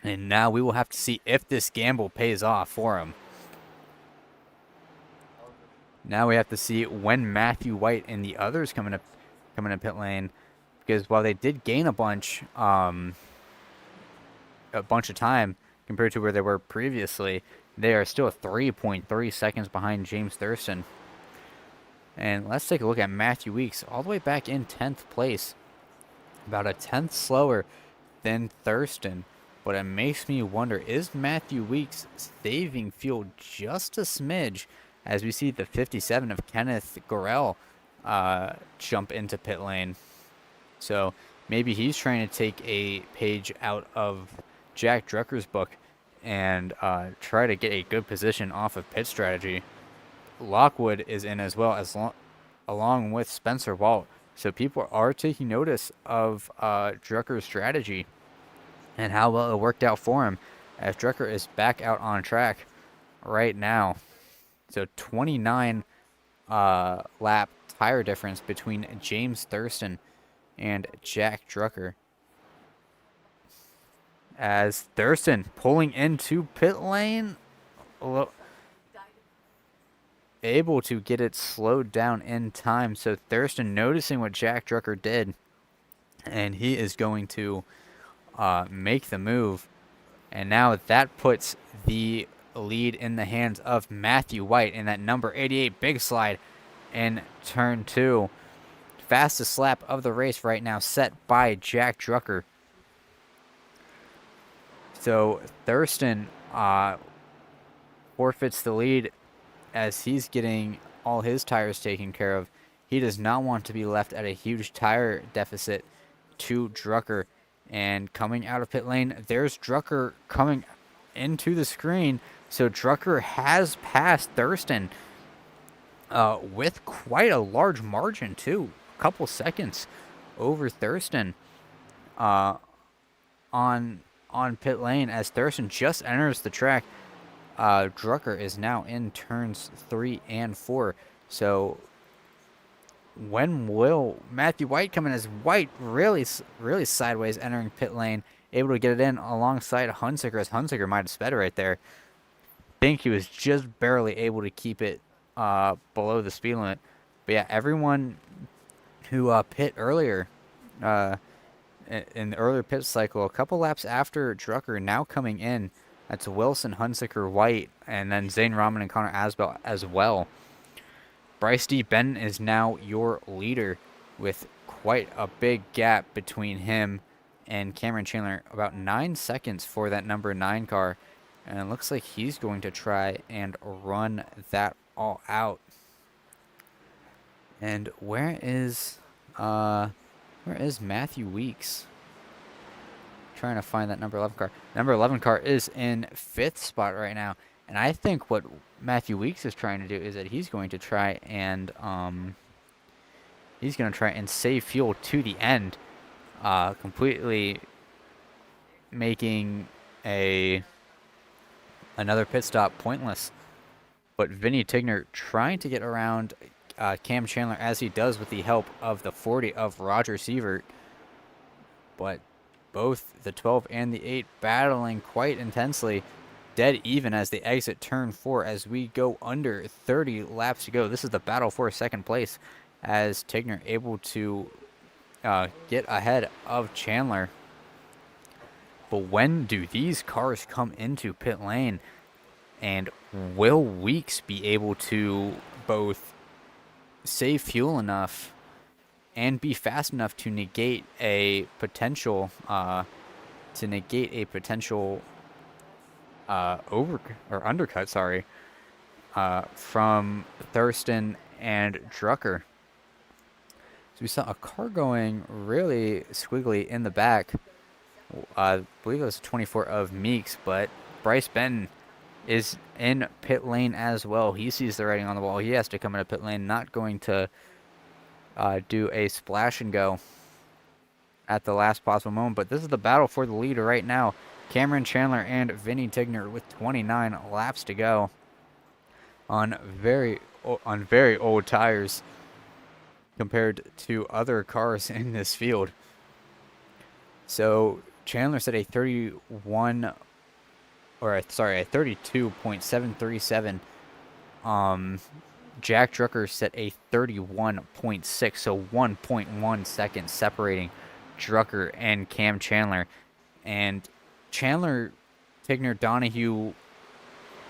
and now we will have to see if this gamble pays off for him. Now we have to see when Matthew White and the others come into pit lane, because while they did gain a bunch of time compared to where they were previously, they are still 3.3 seconds behind James Thurston. And let's take a look at Matthew Weeks, all the way back in 10th place, about a 10th slower than Thurston. But it makes me wonder, is Matthew Weeks saving fuel just a smidge as we see the 57 of Kenneth Gorell jump into pit lane? So maybe he's trying to take a page out of Jack Drucker's book and try to get a good position off of pit strategy. Lockwood is in as well, along with Spencer Walt. So people are taking notice of Drucker's strategy and how well it worked out for him, as Drucker is back out on track right now. So 29 lap tire difference between James Thurston and Jack Drucker, as Thurston pulling into pit lane, able to get it slowed down in time. So Thurston noticing what Jack Drucker did, and he is going to make the move. And now that puts the lead in the hands of Matthew White in that number 88 big slide in turn 2. Fastest lap of the race right now set by Jack Drucker. So Thurston forfeits the lead as he's getting all his tires taken care of. He does not want to be left at a huge tire deficit to Drucker. And coming out of pit lane, there's Drucker coming into the screen. So Drucker has passed Thurston with quite a large margin too. A couple seconds over Thurston on pit lane as Thurston just enters the track. Drucker is now in turns 3 and 4. So when will Matthew White come in, as White really sideways entering pit lane, able to get it in alongside Hunziker, as Hunziker might have sped right there. I think he was just barely able to keep it below the speed limit. But yeah, everyone who pit earlier in the earlier pit cycle, a couple laps after Drucker, now coming in. That's Wilson, Hunziker, White, and then Zane Rahman and Connor Asbell as well. Bryce D. Benton is now your leader with quite a big gap between him and Cameron Chandler. About 9 seconds for that number 9 car. And it looks like he's going to try and run that all out. And where is Matthew Weeks? Trying to find that number 11 car. Number 11 car is in 5th spot right now. And I think what Matthew Weeks is trying to do is that he's going to try and save fuel to the end, completely making another pit stop pointless. But Vinny Tigner trying to get around Cam Chandler, as he does with the help of the 40 of Roger Sievert. But both the 12 and the 8 battling quite intensely. Dead even as they exit turn 4 as we go under 30 laps to go. This is the battle for second place, as Tigner able to get ahead of Chandler. But when do these cars come into pit lane? And will Weeks be able to both save fuel enough and be fast enough to negate a potential undercut, from Thurston and Drucker. So we saw a car going really squiggly in the back. I believe it was 24 of Meeks, but Bryce Benton is in pit lane as well. He sees the writing on the wall. He has to come into pit lane, not going to do a splash and go at the last possible moment. But this is the battle for the lead right now. Cameron Chandler and Vinny Tigner with 29 laps to go on very old tires compared to other cars in this field. So Chandler set a 32.737. Jack Drucker set a 31.6, so 1.1 seconds separating Drucker and Cam Chandler. And Chandler, Tigner, Donahue,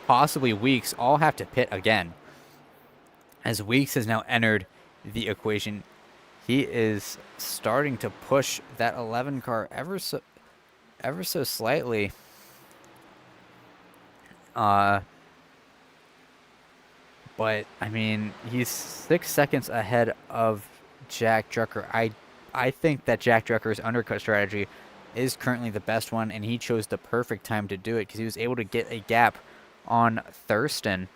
possibly Weeks all have to pit again, as Weeks has now entered the equation. He is starting to push that 11 car ever so slightly. But I mean, he's 6 seconds ahead of Jack Drucker. I think that Jack Drucker's undercut strategy is currently the best one, and he chose the perfect time to do it because he was able to get a gap on Thurston.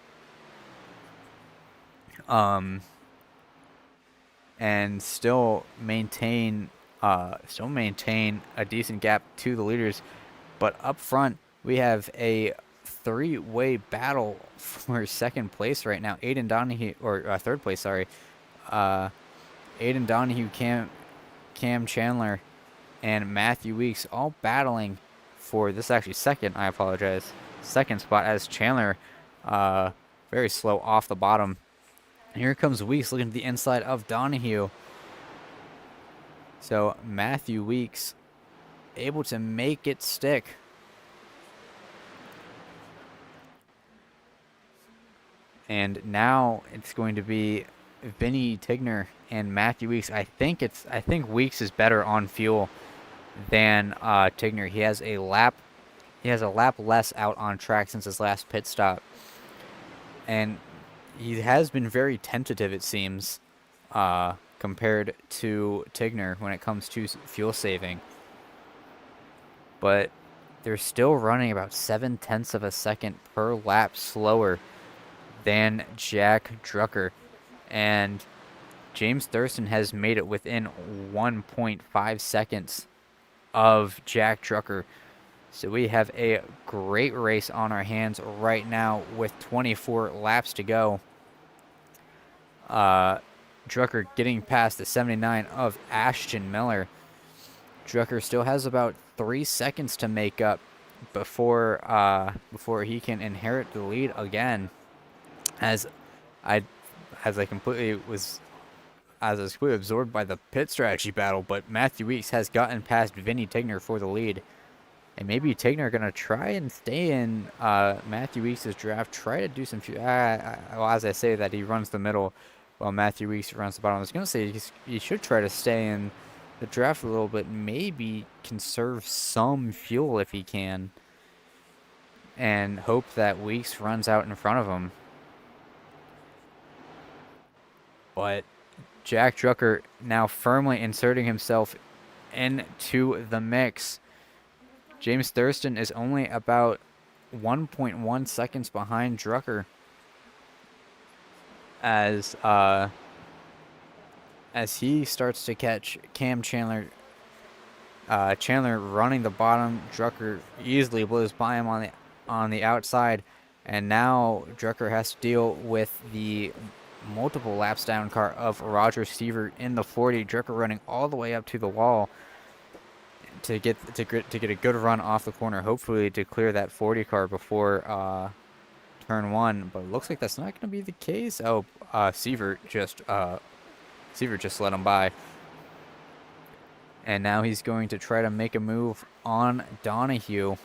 And still maintain a decent gap to the leaders. But up front, we have a three-way battle for second place right now. Aiden Donahue, or third place, sorry. Aiden Donahue, Cam Chandler, and Matthew Weeks all battling for this. Actually, second spot, as Chandler very slow off the bottom. And here comes Weeks looking to the inside of Donahue. So Matthew Weeks able to make it stick. And now it's going to be Vinny Tigner and Matthew Weeks. I think Weeks is better on fuel than Tigner. He has a lap less out on track since his last pit stop. And he has been very tentative, it seems, compared to Tigner when it comes to fuel saving. But they're still running about 0.7 of a second per lap slower than Jack Drucker. And James Thurston has made it within 1.5 seconds of Jack Drucker. So we have a great race on our hands right now with 24 laps to go. Drucker getting past the 79 of Ashton Miller. Drucker still has about 3 seconds to make up before he can inherit the lead again. As I was completely absorbed by the pit strategy battle, but Matthew Weeks has gotten past Vinny Tigner for the lead. And maybe Tigner going to try and stay in Matthew Weeks' draft, try to do some... well, as I say that, he runs the middle while Matthew Weeks runs the bottom. I was going to say he should try to stay in the draft a little bit, maybe conserve some fuel if he can, and hope that Weeks runs out in front of him. But Jack Drucker now firmly inserting himself into the mix. James Thurston is only about 1.1 seconds behind Drucker as he starts to catch Cam Chandler. Chandler running the bottom. Drucker easily blows by him on the outside, and now Drucker has to deal with the multiple laps down car of Roger Sievert in the 40. Drucker running all the way up to the wall to get a good run off the corner, hopefully to clear that 40 car before turn 1. But it looks like that's not going to be the case. Oh, Sievert just let him by. And now he's going to try to make a move on Donahue.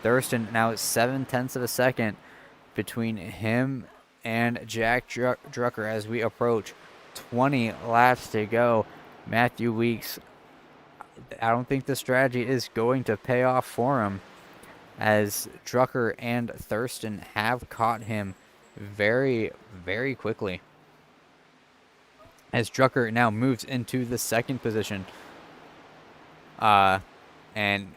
Thurston now at 0.7 of a second between him and Jack Drucker as we approach 20 laps to go. Matthew Weeks, I don't think the strategy is going to pay off for him, as Drucker and Thurston have caught him very, very quickly. As Drucker now moves into the second position, and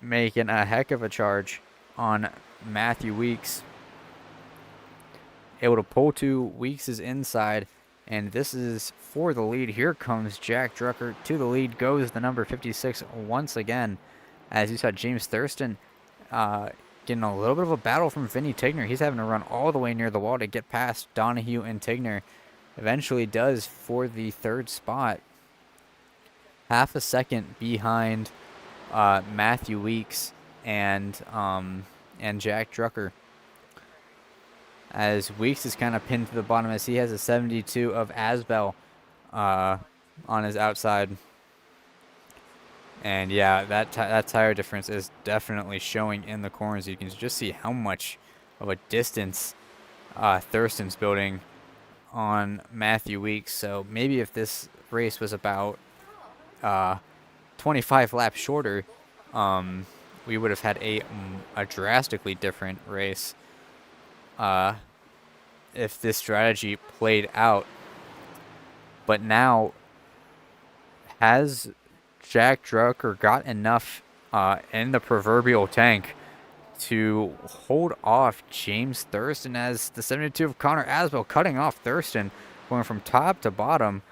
making a heck of a charge on Matthew Weeks. Able to pull to Weeks' inside, and this is for the lead. Here comes Jack Drucker to the lead. Goes the number 56 once again. As you saw, James Thurston getting a little bit of a battle from Vinny Tigner. He's having to run all the way near the wall to get past Donahue and Tigner. Eventually does for the third spot. Half a second behind Matthew Weeks and Jack Drucker. As Weeks is kind of pinned to the bottom as he has a 72 of Asbel on his outside. And yeah, that tire difference is definitely showing in the corners. You can just see how much of a distance Thurston's building on Matthew Weeks. So maybe if this race was about 25 laps shorter, we would have had a drastically different race if this strategy played out. But now, has Jack Drucker got enough in the proverbial tank to hold off James Thurston, as the 72 of Connor Asbel cutting off Thurston, going from top to bottom?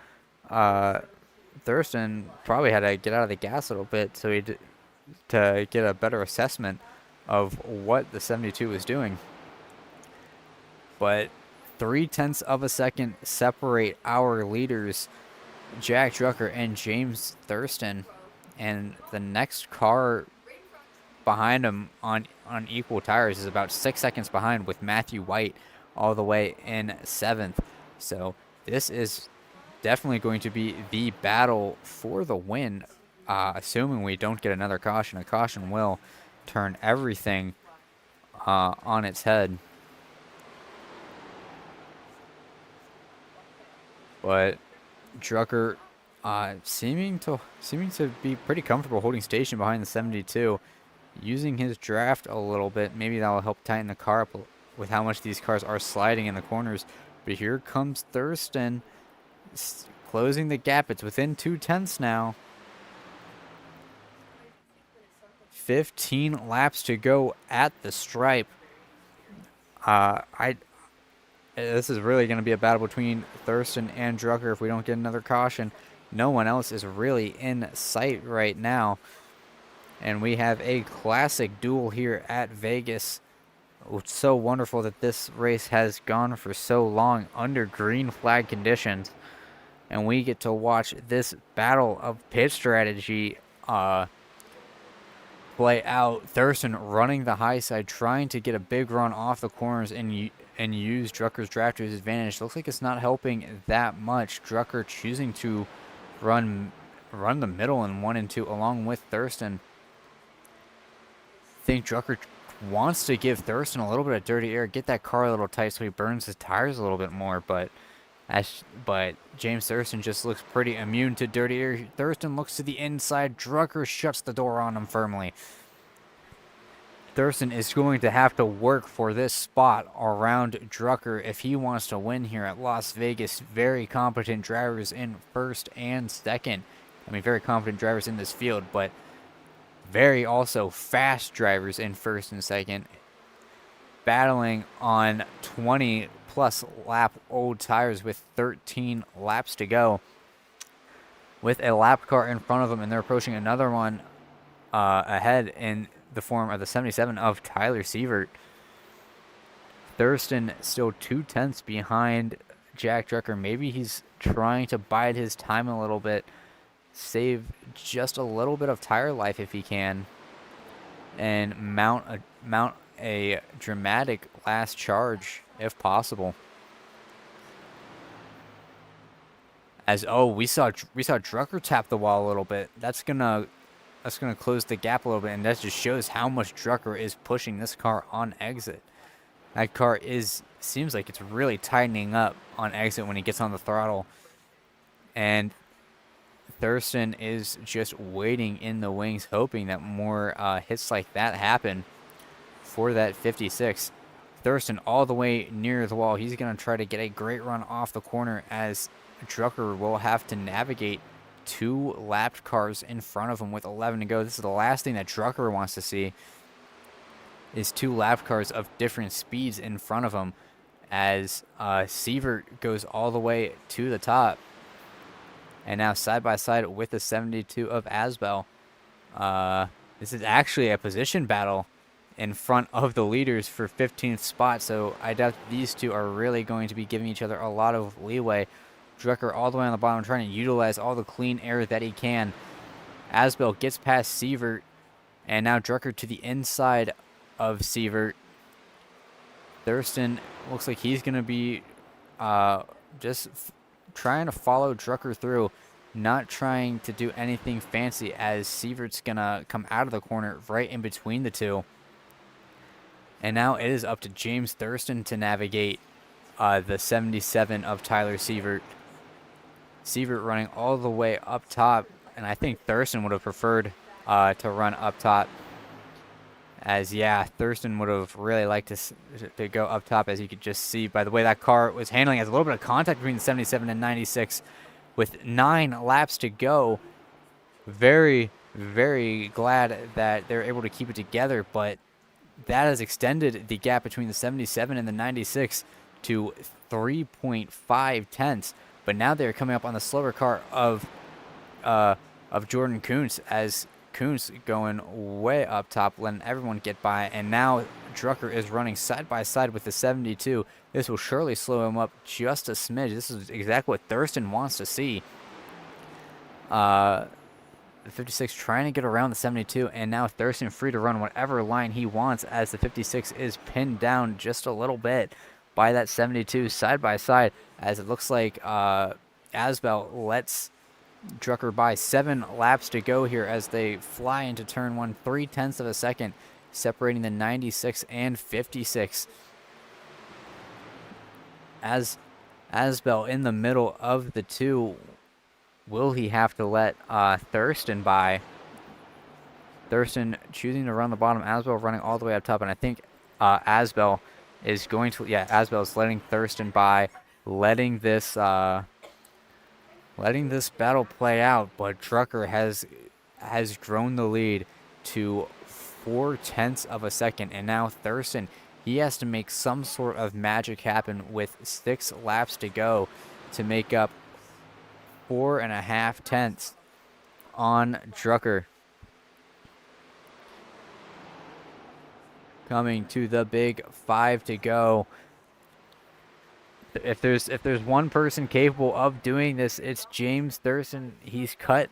Thurston probably had to get out of the gas a little bit so to get a better assessment of what the 72 was doing. But 0.3 of a second separate our leaders, Jack Drucker and James Thurston, and the next car behind him on equal tires is about 6 seconds behind, with Matthew White all the way in 7th. So this is definitely going to be the battle for the win, assuming we don't get another caution. A caution will turn everything on its head. But Drucker seeming to be pretty comfortable holding station behind the 72, using his draft a little bit. Maybe that will help tighten the car up with how much these cars are sliding in the corners. But here comes Thurston, closing the gap. It's within 0.2 now. 15 laps to go at the stripe. This is really going to be a battle between Thurston and Drucker if we don't get another caution. No one else is really in sight right now. And we have a classic duel here at Vegas. It's so wonderful that this race has gone for so long under green flag conditions. And we get to watch this battle of pit strategy play out. Thurston running the high side, trying to get a big run off the corners and use Drucker's draft to his advantage. Looks like it's not helping that much. Drucker choosing to run the middle in 1 and 2 along with Thurston. I think Drucker wants to give Thurston a little bit of dirty air, get that car a little tight so he burns his tires a little bit more, but James Thurston just looks pretty immune to dirty air. Thurston looks to the inside. Drucker shuts the door on him firmly. Thurston is going to have to work for this spot around Drucker if he wants to win here at Las Vegas. Very competent drivers in first and second. I mean, very competent drivers in this field, but very also fast drivers in first and second, battling on 20-plus lap old tires with 13 laps to go, with a lap car in front of them, and they're approaching another one ahead in the form of the 77 of Tyler Sievert. Thurston still 0.2 behind Jack Drucker. Maybe he's trying to bide his time a little bit, save just a little bit of tire life if he can, and mount a dramatic last charge if possible. As we saw Drucker tap the wall a little bit. That's gonna close the gap a little bit, and that just shows how much Drucker is pushing this car on exit. That car seems like it's really tightening up on exit when he gets on the throttle, and Thurston is just waiting in the wings, hoping that more hits like that happen for that 56. Thurston all the way near the wall. He's going to try to get a great run off the corner, as Drucker will have to navigate 2 lapped cars in front of him with 11 to go. This is the last thing that Drucker wants to see. is 2 lap cars of different speeds in front of him, as Sievert goes all the way to the top. And now side by side with the 72 of Asbel. This is actually a position battle in front of the leaders for 15th spot, so I doubt these two are really going to be giving each other a lot of leeway. Drucker all the way on the bottom, trying to utilize all the clean air that he can. Asbel gets past Sievert, and now Drucker to the inside of Sievert. Thurston looks like he's going to be just trying to follow Drucker through, not trying to do anything fancy, as Sievert's going to come out of the corner right in between the two. And now it is up to James Thurston to navigate the 77 of Tyler Sievert. Sievert running all the way up top, and I think Thurston would have preferred to run up top. As, yeah, Thurston would have really liked to go up top, as you could just see by the way that car was handling. Has a little bit of contact between 77 and 96 with 9 laps to go. Very, very glad that they're able to keep it together, but that has extended the gap between the 77 and the 96 to 3.5 tenths. But now they're coming up on the slower car of Jordan Kuntz, as Kuntz going way up top, letting everyone get by. And now Drucker is running side by side with the 72. This will surely slow him up just a smidge. This is exactly what Thurston wants to see. The 56 trying to get around the 72, and now Thurston free to run whatever line he wants, as the 56 is pinned down just a little bit by that 72 side by side, as it looks like Asbel lets Drucker by. 7 laps to go here as they fly into turn 1, 0.3 of a second separating the 96 and 56. As Asbel in the middle of the two, will he have to let Thurston by? Thurston choosing to run the bottom, Asbel running all the way up top, and I think Asbel is going to, yeah, Asbel is letting Thurston by, letting this battle play out, but Drucker has grown the lead to 0.4 of a second, and now Thurston, he has to make some sort of magic happen with 6 laps to go to make up 4.5 tenths on Drucker. Coming to the big 5 to go. If there's one person capable of doing this, it's James Thurston. He's cut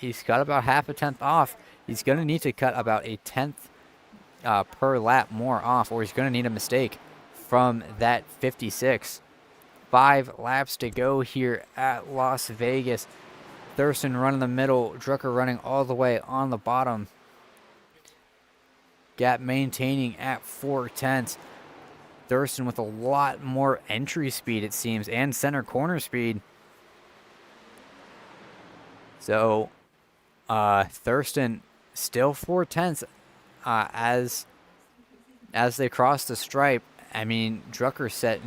about 0.5 tenth off. He's going to need to cut about 1 tenth per lap more off, or he's going to need a mistake from that 56. 5 laps to go here at Las Vegas. Thurston running the middle, Drucker running all the way on the bottom. Gap maintaining at 4 tenths. Thurston with a lot more entry speed, it seems, and center corner speed. So Thurston still 4 tenths as they cross the stripe. I mean, Drucker set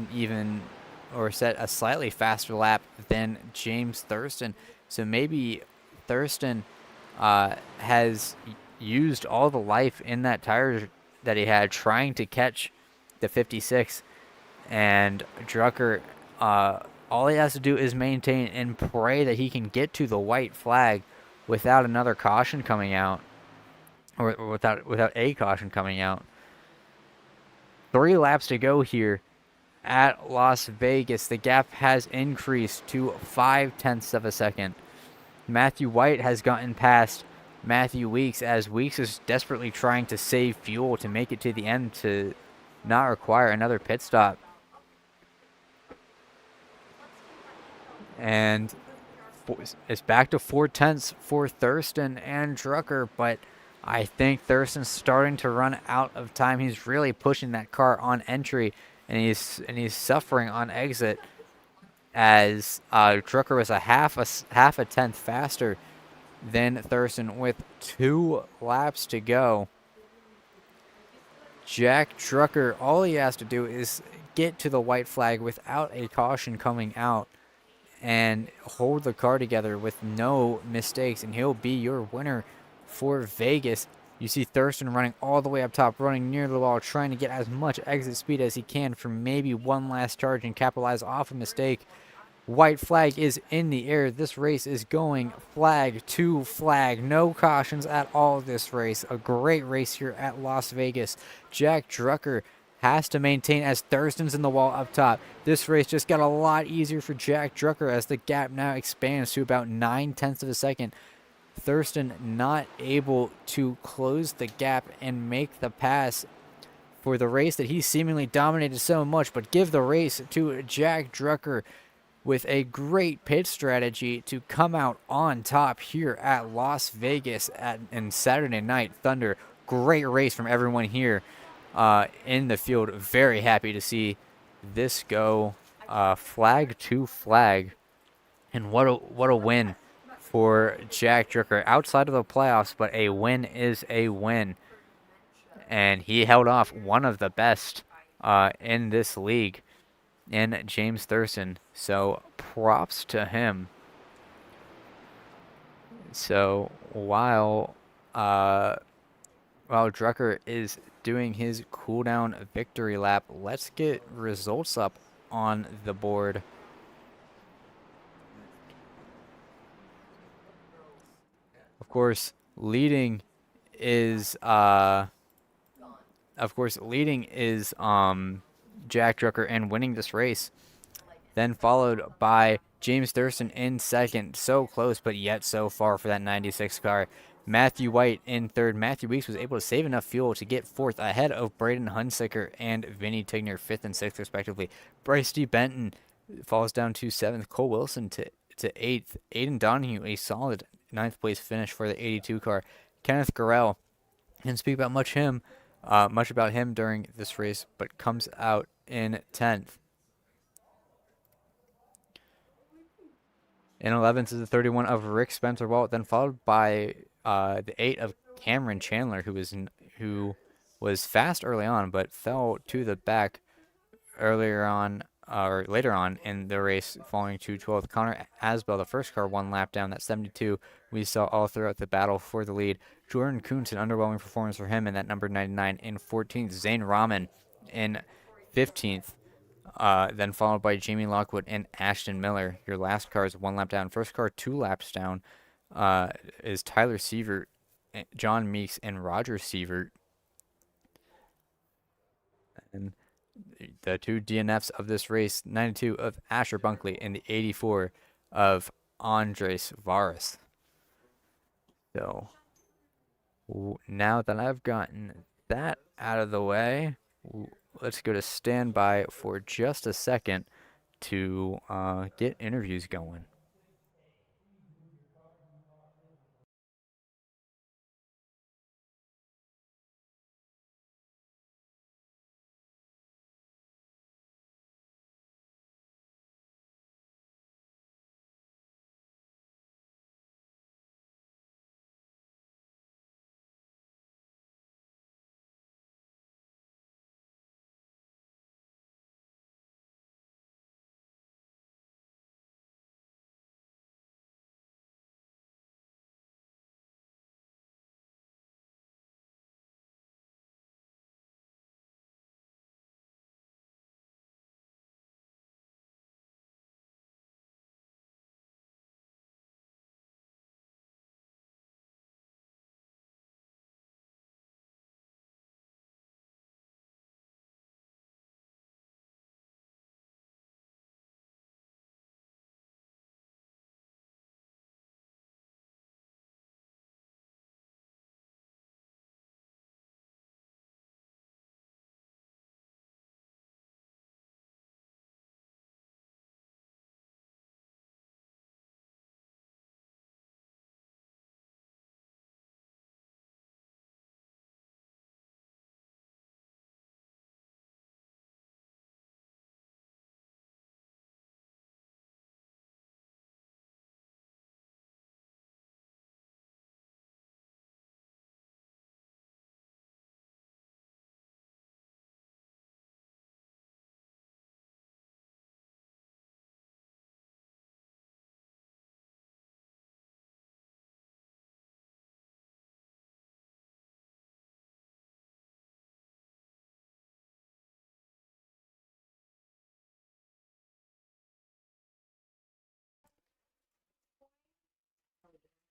a slightly faster lap than James Thurston. So maybe Thurston has used all the life in that tire that he had trying to catch the 56. And Drucker, all he has to do is maintain and pray that he can get to the white flag without another caution coming out. Or without a caution coming out. 3 laps to go here at Las Vegas. The gap has increased to 0.5 of a second. Matthew White has gotten past Matthew Weeks, as Weeks is desperately trying to save fuel to make it to the end to not require another pit stop. And it's back to 4 tenths for Thurston and Drucker, but I think Thurston's starting to run out of time. He's really pushing that car on entry, and he's suffering on exit, as Drucker was a half a tenth faster than Thurston with 2 laps to go. Jack Drucker, all he has to do is get to the white flag without a caution coming out and hold the car together with no mistakes, and he'll be your winner for Vegas. You see Thurston running all the way up top, running near the wall, trying to get as much exit speed as he can for maybe one last charge and capitalize off a mistake. White flag is in the air. This race is going flag to flag. No cautions at all this race. A great race here at Las Vegas. Jack Drucker has to maintain as Thurston's in the wall up top. This race just got a lot easier for Jack Drucker as the gap now expands to about 9/10 of a second. Thurston not able to close the gap and make the pass for the race that he seemingly dominated so much, but give the race to Jack Drucker with a great pit strategy to come out on top here at Las Vegas in Saturday Night Thunder. Great race from everyone here in the field. Very happy to see this go flag to flag. And what a win for Jack Drucker. Outside of the playoffs, but a win is a win. And he held off one of the best in this league in James Thurston. So props to him. So while Drucker is doing his cooldown victory lap, let's get results up on the board. Of course, leading is Jack Drucker and winning this race. Then followed by James Thurston in second. So close, but yet so far for that 96 car. Matthew White in third. Matthew Weeks was able to save enough fuel to get fourth ahead of Braden Hunsaker and Vinny Tigner, fifth and sixth respectively. Bryce D. Benton falls down to seventh. Cole Wilson to eighth. Aiden Donahue, a solid ninth place finish for the 82 car. Kenneth Gurrell, didn't speak about much about him during this race, but comes out in 10th. In 11th is the 31 of Rick Spencer Walt, then followed by the 8 of Cameron Chandler, who was fast early on, but fell to the back later on in the race, falling to 12th. Connor Asbell, the first car, one lap down. That 72 we saw all throughout the battle for the lead. Jordan Kuntz, an underwhelming performance for him in that number 99 in 14th. Zane Rahman in 15th. Then followed by Jamie Lockwood and Ashton Miller. Your last car is one lap down. First car, 2 laps down, is Tyler Sievert, John Meeks, and Roger Sievert. And the 2 DNFs of this race, 92 of Asher Bunkley and the 84 of Andres Varas. So now that I've gotten that out of the way, let's go to standby for just a second to get interviews going.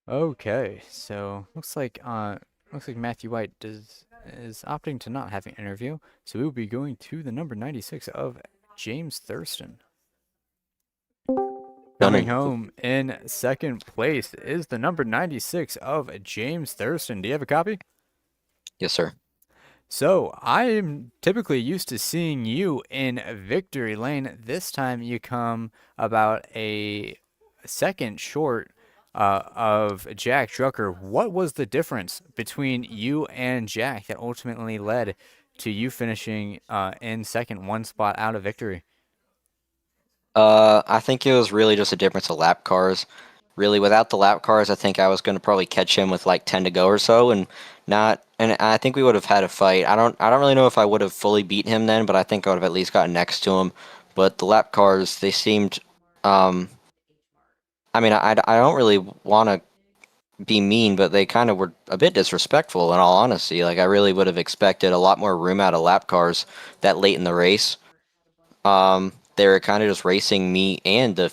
Okay, so looks like Matthew White is opting to not have an interview, so we will be going to the number 96 of James Thurston. Coming Gunning. home in second place is the number 96 of James Thurston. Do you have a copy? Yes, sir. So I'm typically used to seeing you in victory lane. This time you come about a second short of Jack Drucker. What was the difference between you and Jack that ultimately led to you finishing in second, one spot out of victory? I think it was really just a difference of lap cars. Really, without the lap cars, I think I was going to probably catch him with like 10 to go or so, and not. And I think we would have had a fight. I don't really know if I would have fully beat him then, but I think I would have at least gotten next to him. But the lap cars, they seemed. Um, I mean, I don't really want to be mean, but they kind of were a bit disrespectful in all honesty. Like I really would have expected a lot more room out of lap cars that late in the race. They were kind of just racing me and the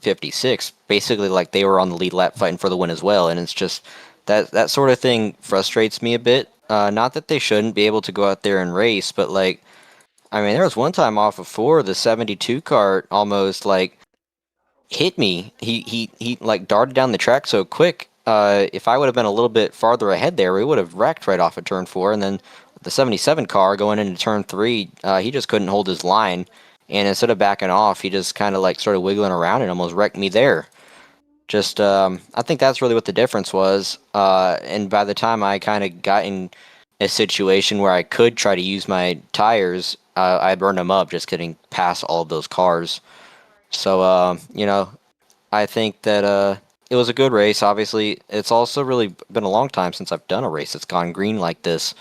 56 basically like they were on the lead lap fighting for the win as well, and it's just that sort of thing frustrates me a bit. Not that they shouldn't be able to go out there and race, but like I mean, there was one time off of four, the 72 car almost like hit me. He like darted down the track so quick. If I would have been a little bit farther ahead there, we would have wrecked right off of turn four. And then the 77 car going into turn three, he just couldn't hold his line. And instead of backing off, he just kind of like started wiggling around and almost wrecked me there. Just, I think that's really what the difference was. And by the time I kind of got in a situation where I could try to use my tires, I burned them up just getting past all of those cars. So, I think that it was a good race. Obviously, it's also really been a long time since I've done a race that's gone green like this.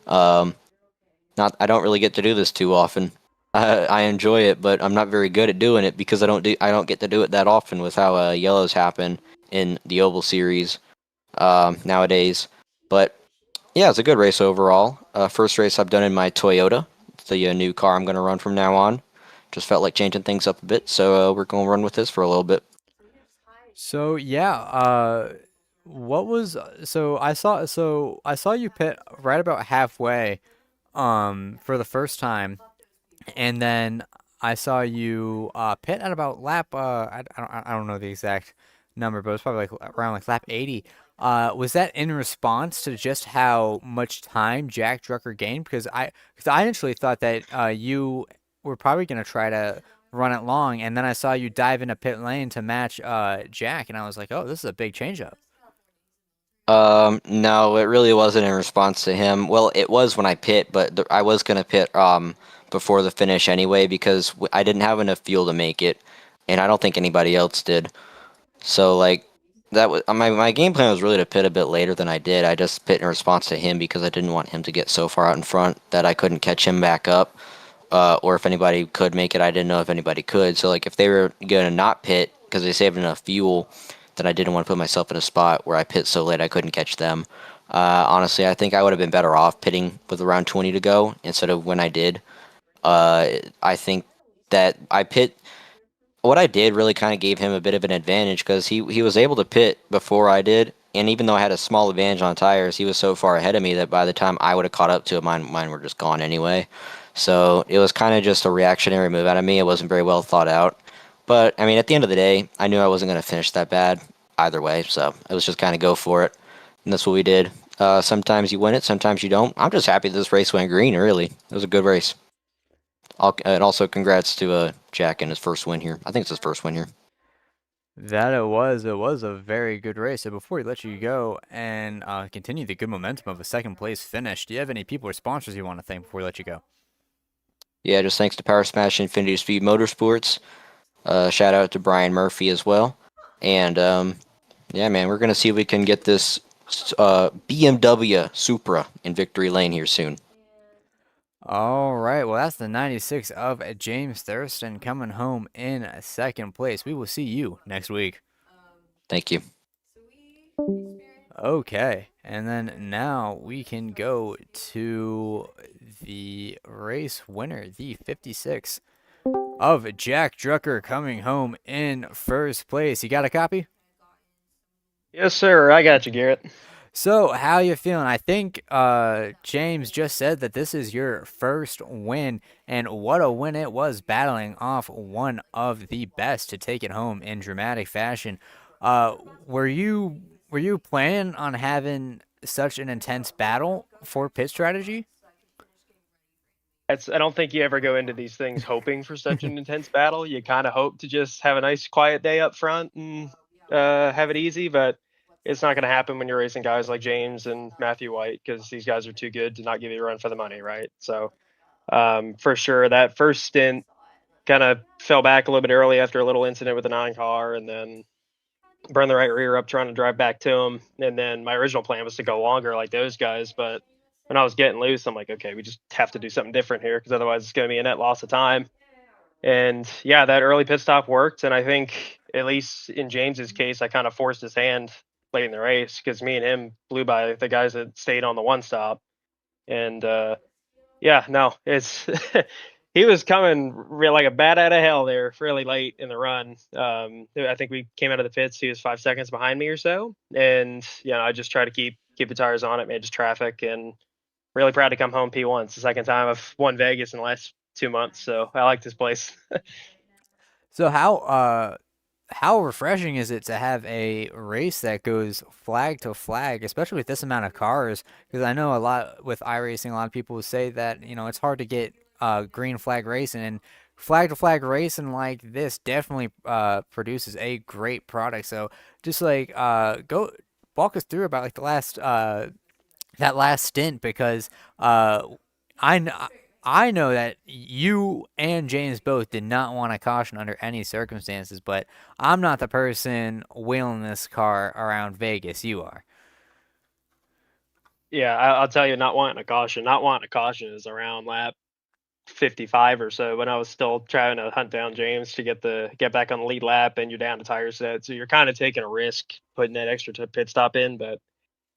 Um, not I don't really get to do this too often. I enjoy it, but I'm not very good at doing it because I don't get to do it that often with how yellows happen in the Oval Series nowadays. But yeah, it's a good race overall. First race I've done in my Toyota. It's the new car I'm going to run from now on. Just felt like changing things up a bit, so we're going to run with this for a little bit. So yeah, what was so I saw you pit right about halfway for the first time, and then I saw you pit at about lap I don't know the exact number, but it was probably like around like lap 80. Was that in response to just how much time Jack Drucker gained? Because I initially thought that you were probably gonna try to run it long, and then I saw you dive into pit lane to match Jack, and I was like, oh, this is a big changeup. No, it really wasn't in response to him. Well, it was when I pit, but I was gonna pit before the finish anyway because I didn't have enough fuel to make it, and I don't think anybody else did. So like that was my game plan was really to pit a bit later than I did. I just pit in response to him because I didn't want him to get so far out in front that I couldn't catch him back up. Or if anybody could make it, I didn't know if anybody could. So like if they were gonna not pit because they saved enough fuel, then I didn't want to put myself in a spot where I pit so late I couldn't catch them. Honestly, I think I would have been better off pitting with around 20 to go instead of when I did. I think that I pit what I did really kind of gave him a bit of an advantage because he was able to pit before I did, and even though I had a small advantage on tires, he was so far ahead of me that by the time I would have caught up to him, mine were just gone anyway. So it was kind of just a reactionary move out of me. It wasn't very well thought out, but I mean, at the end of the day, I knew I wasn't going to finish that bad either way, so it was just kind of go for it, and that's what we did. Sometimes you win it, sometimes you don't. I'm just happy this race went green. Really, it was a good race. And also, congrats to Jack in his first win here. I think it's his first win here. That it was a very good race. So before we let you go and continue the good momentum of a second place finish, do you have any people or sponsors you want to thank before we let you go? Yeah, just thanks to Power Smash Infinity Speed Motorsports. Shout out to Brian Murphy as well. And yeah, man, we're gonna see if we can get this BMW Supra in victory lane here soon. All right, well, that's the 96 of James Thurston coming home in second place. We will see you next week. Thank you. Okay, and then now we can go to the race winner, the 56 of Jack Drucker coming home in first place. You got a copy? Yes, sir. I got you, Garrett. So, how you feeling? I think James just said that this is your first win, and what a win it was, battling off one of the best to take it home in dramatic fashion. Uh, were you planning on having such an intense battle for pit strategy? I don't think you ever go into these things hoping for such an intense battle. You kind of hope to just have a nice quiet day up front and have it easy, but it's not going to happen when you're racing guys like James and Matthew White because these guys are too good to not give you a run for the money, right? So for sure, that first stint kind of fell back a little bit early after a little incident with the non-car, and then burned the right rear up trying to drive back to him. And then my original plan was to go longer like those guys, but when I was getting loose, I'm like, okay, we just have to do something different here because otherwise it's going to be a net loss of time. And yeah, that early pit stop worked. And I think, at least in James's case, I kind of forced his hand late in the race because me and him blew by the guys that stayed on the one stop. And yeah, no, it's he was coming real like a bat out of hell there fairly late in the run. I think we came out of the pits. He was 5 seconds behind me or so, and I just try to keep the tires on it, manage traffic, and really proud to come home P1. It's the second time I've won Vegas in the last 2 months, so I like this place. So how refreshing is it to have a race that goes flag to flag, especially with this amount of cars? Because I know a lot with iRacing, a lot of people say that it's hard to get green flag racing, and flag to flag racing like this definitely produces a great product. So just like go walk us through about like the last that last stint because I kn- I know that you and James both did not want a caution under any circumstances, but I'm not the person wheeling this car around Vegas. You are. Yeah, I'll tell you, not wanting a caution. Not wanting a caution is around lap 55 or so when I was still trying to hunt down James to get back on the lead lap, and you're down to tire set, so you're kind of taking a risk putting that extra pit stop in. But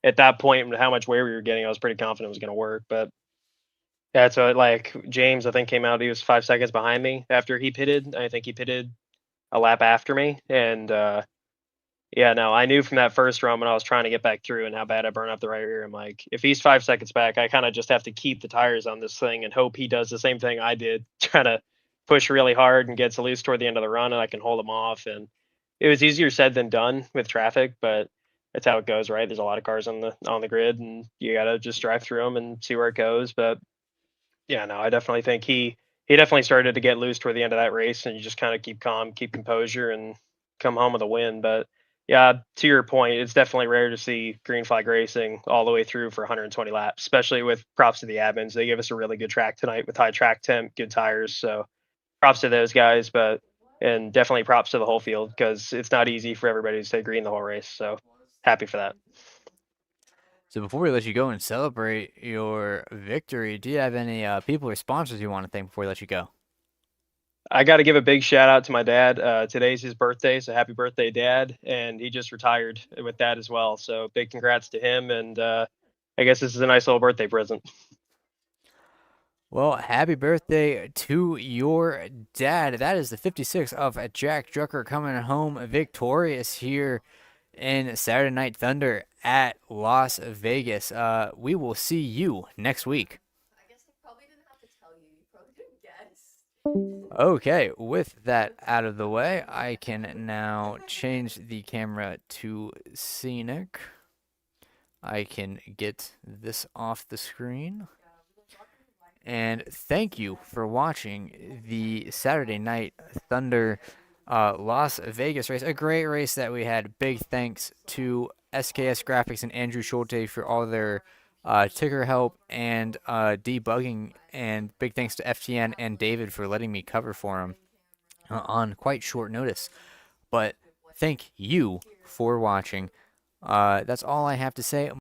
at that point, with how much wear we were getting, I was pretty confident it was going to work. But yeah, so like James, I think came out. He was 5 seconds behind me after he pitted. I think he pitted a lap after me, and yeah, no, I knew from that first run when I was trying to get back through and how bad I burned up the right rear. I'm like, if he's 5 seconds back, I kind of just have to keep the tires on this thing and hope he does the same thing I did, trying to push really hard and gets loose toward the end of the run, and I can hold him off. And it was easier said than done with traffic, but that's how it goes, right? There's a lot of cars on the grid, and you gotta just drive through them and see where it goes. But yeah, no, I definitely think he definitely started to get loose toward the end of that race, and you just kind of keep calm, keep composure, and come home with a win. But yeah, to your point, it's definitely rare to see green flag racing all the way through for 120 laps, especially with props to the admins. They gave us a really good track tonight with high track temp, good tires. So props to those guys, but and definitely props to the whole field because it's not easy for everybody to stay green the whole race. So happy for that. So before we let you go and celebrate your victory, do you have any people or sponsors you want to thank before we let you go? I got to give a big shout out to my dad. Today's his birthday, so happy birthday, Dad! And he just retired with that as well. So big congrats to him, and I guess this is a nice little birthday present. Well, happy birthday to your dad. That is the 56th of Jack Drucker coming home victorious here in Saturday Night Thunder at Las Vegas. We will see you next week. Okay, with that out of the way, I can now change the camera to scenic. I can get this off the screen. And thank you for watching the Saturday Night Thunder Las Vegas race. A great race that we had. Big thanks to SKS Graphics and Andrew Schulte for all their ticker help and debugging. And big thanks to FTN and David for letting me cover for them on quite short notice. But thank you for watching. That's all I have to say.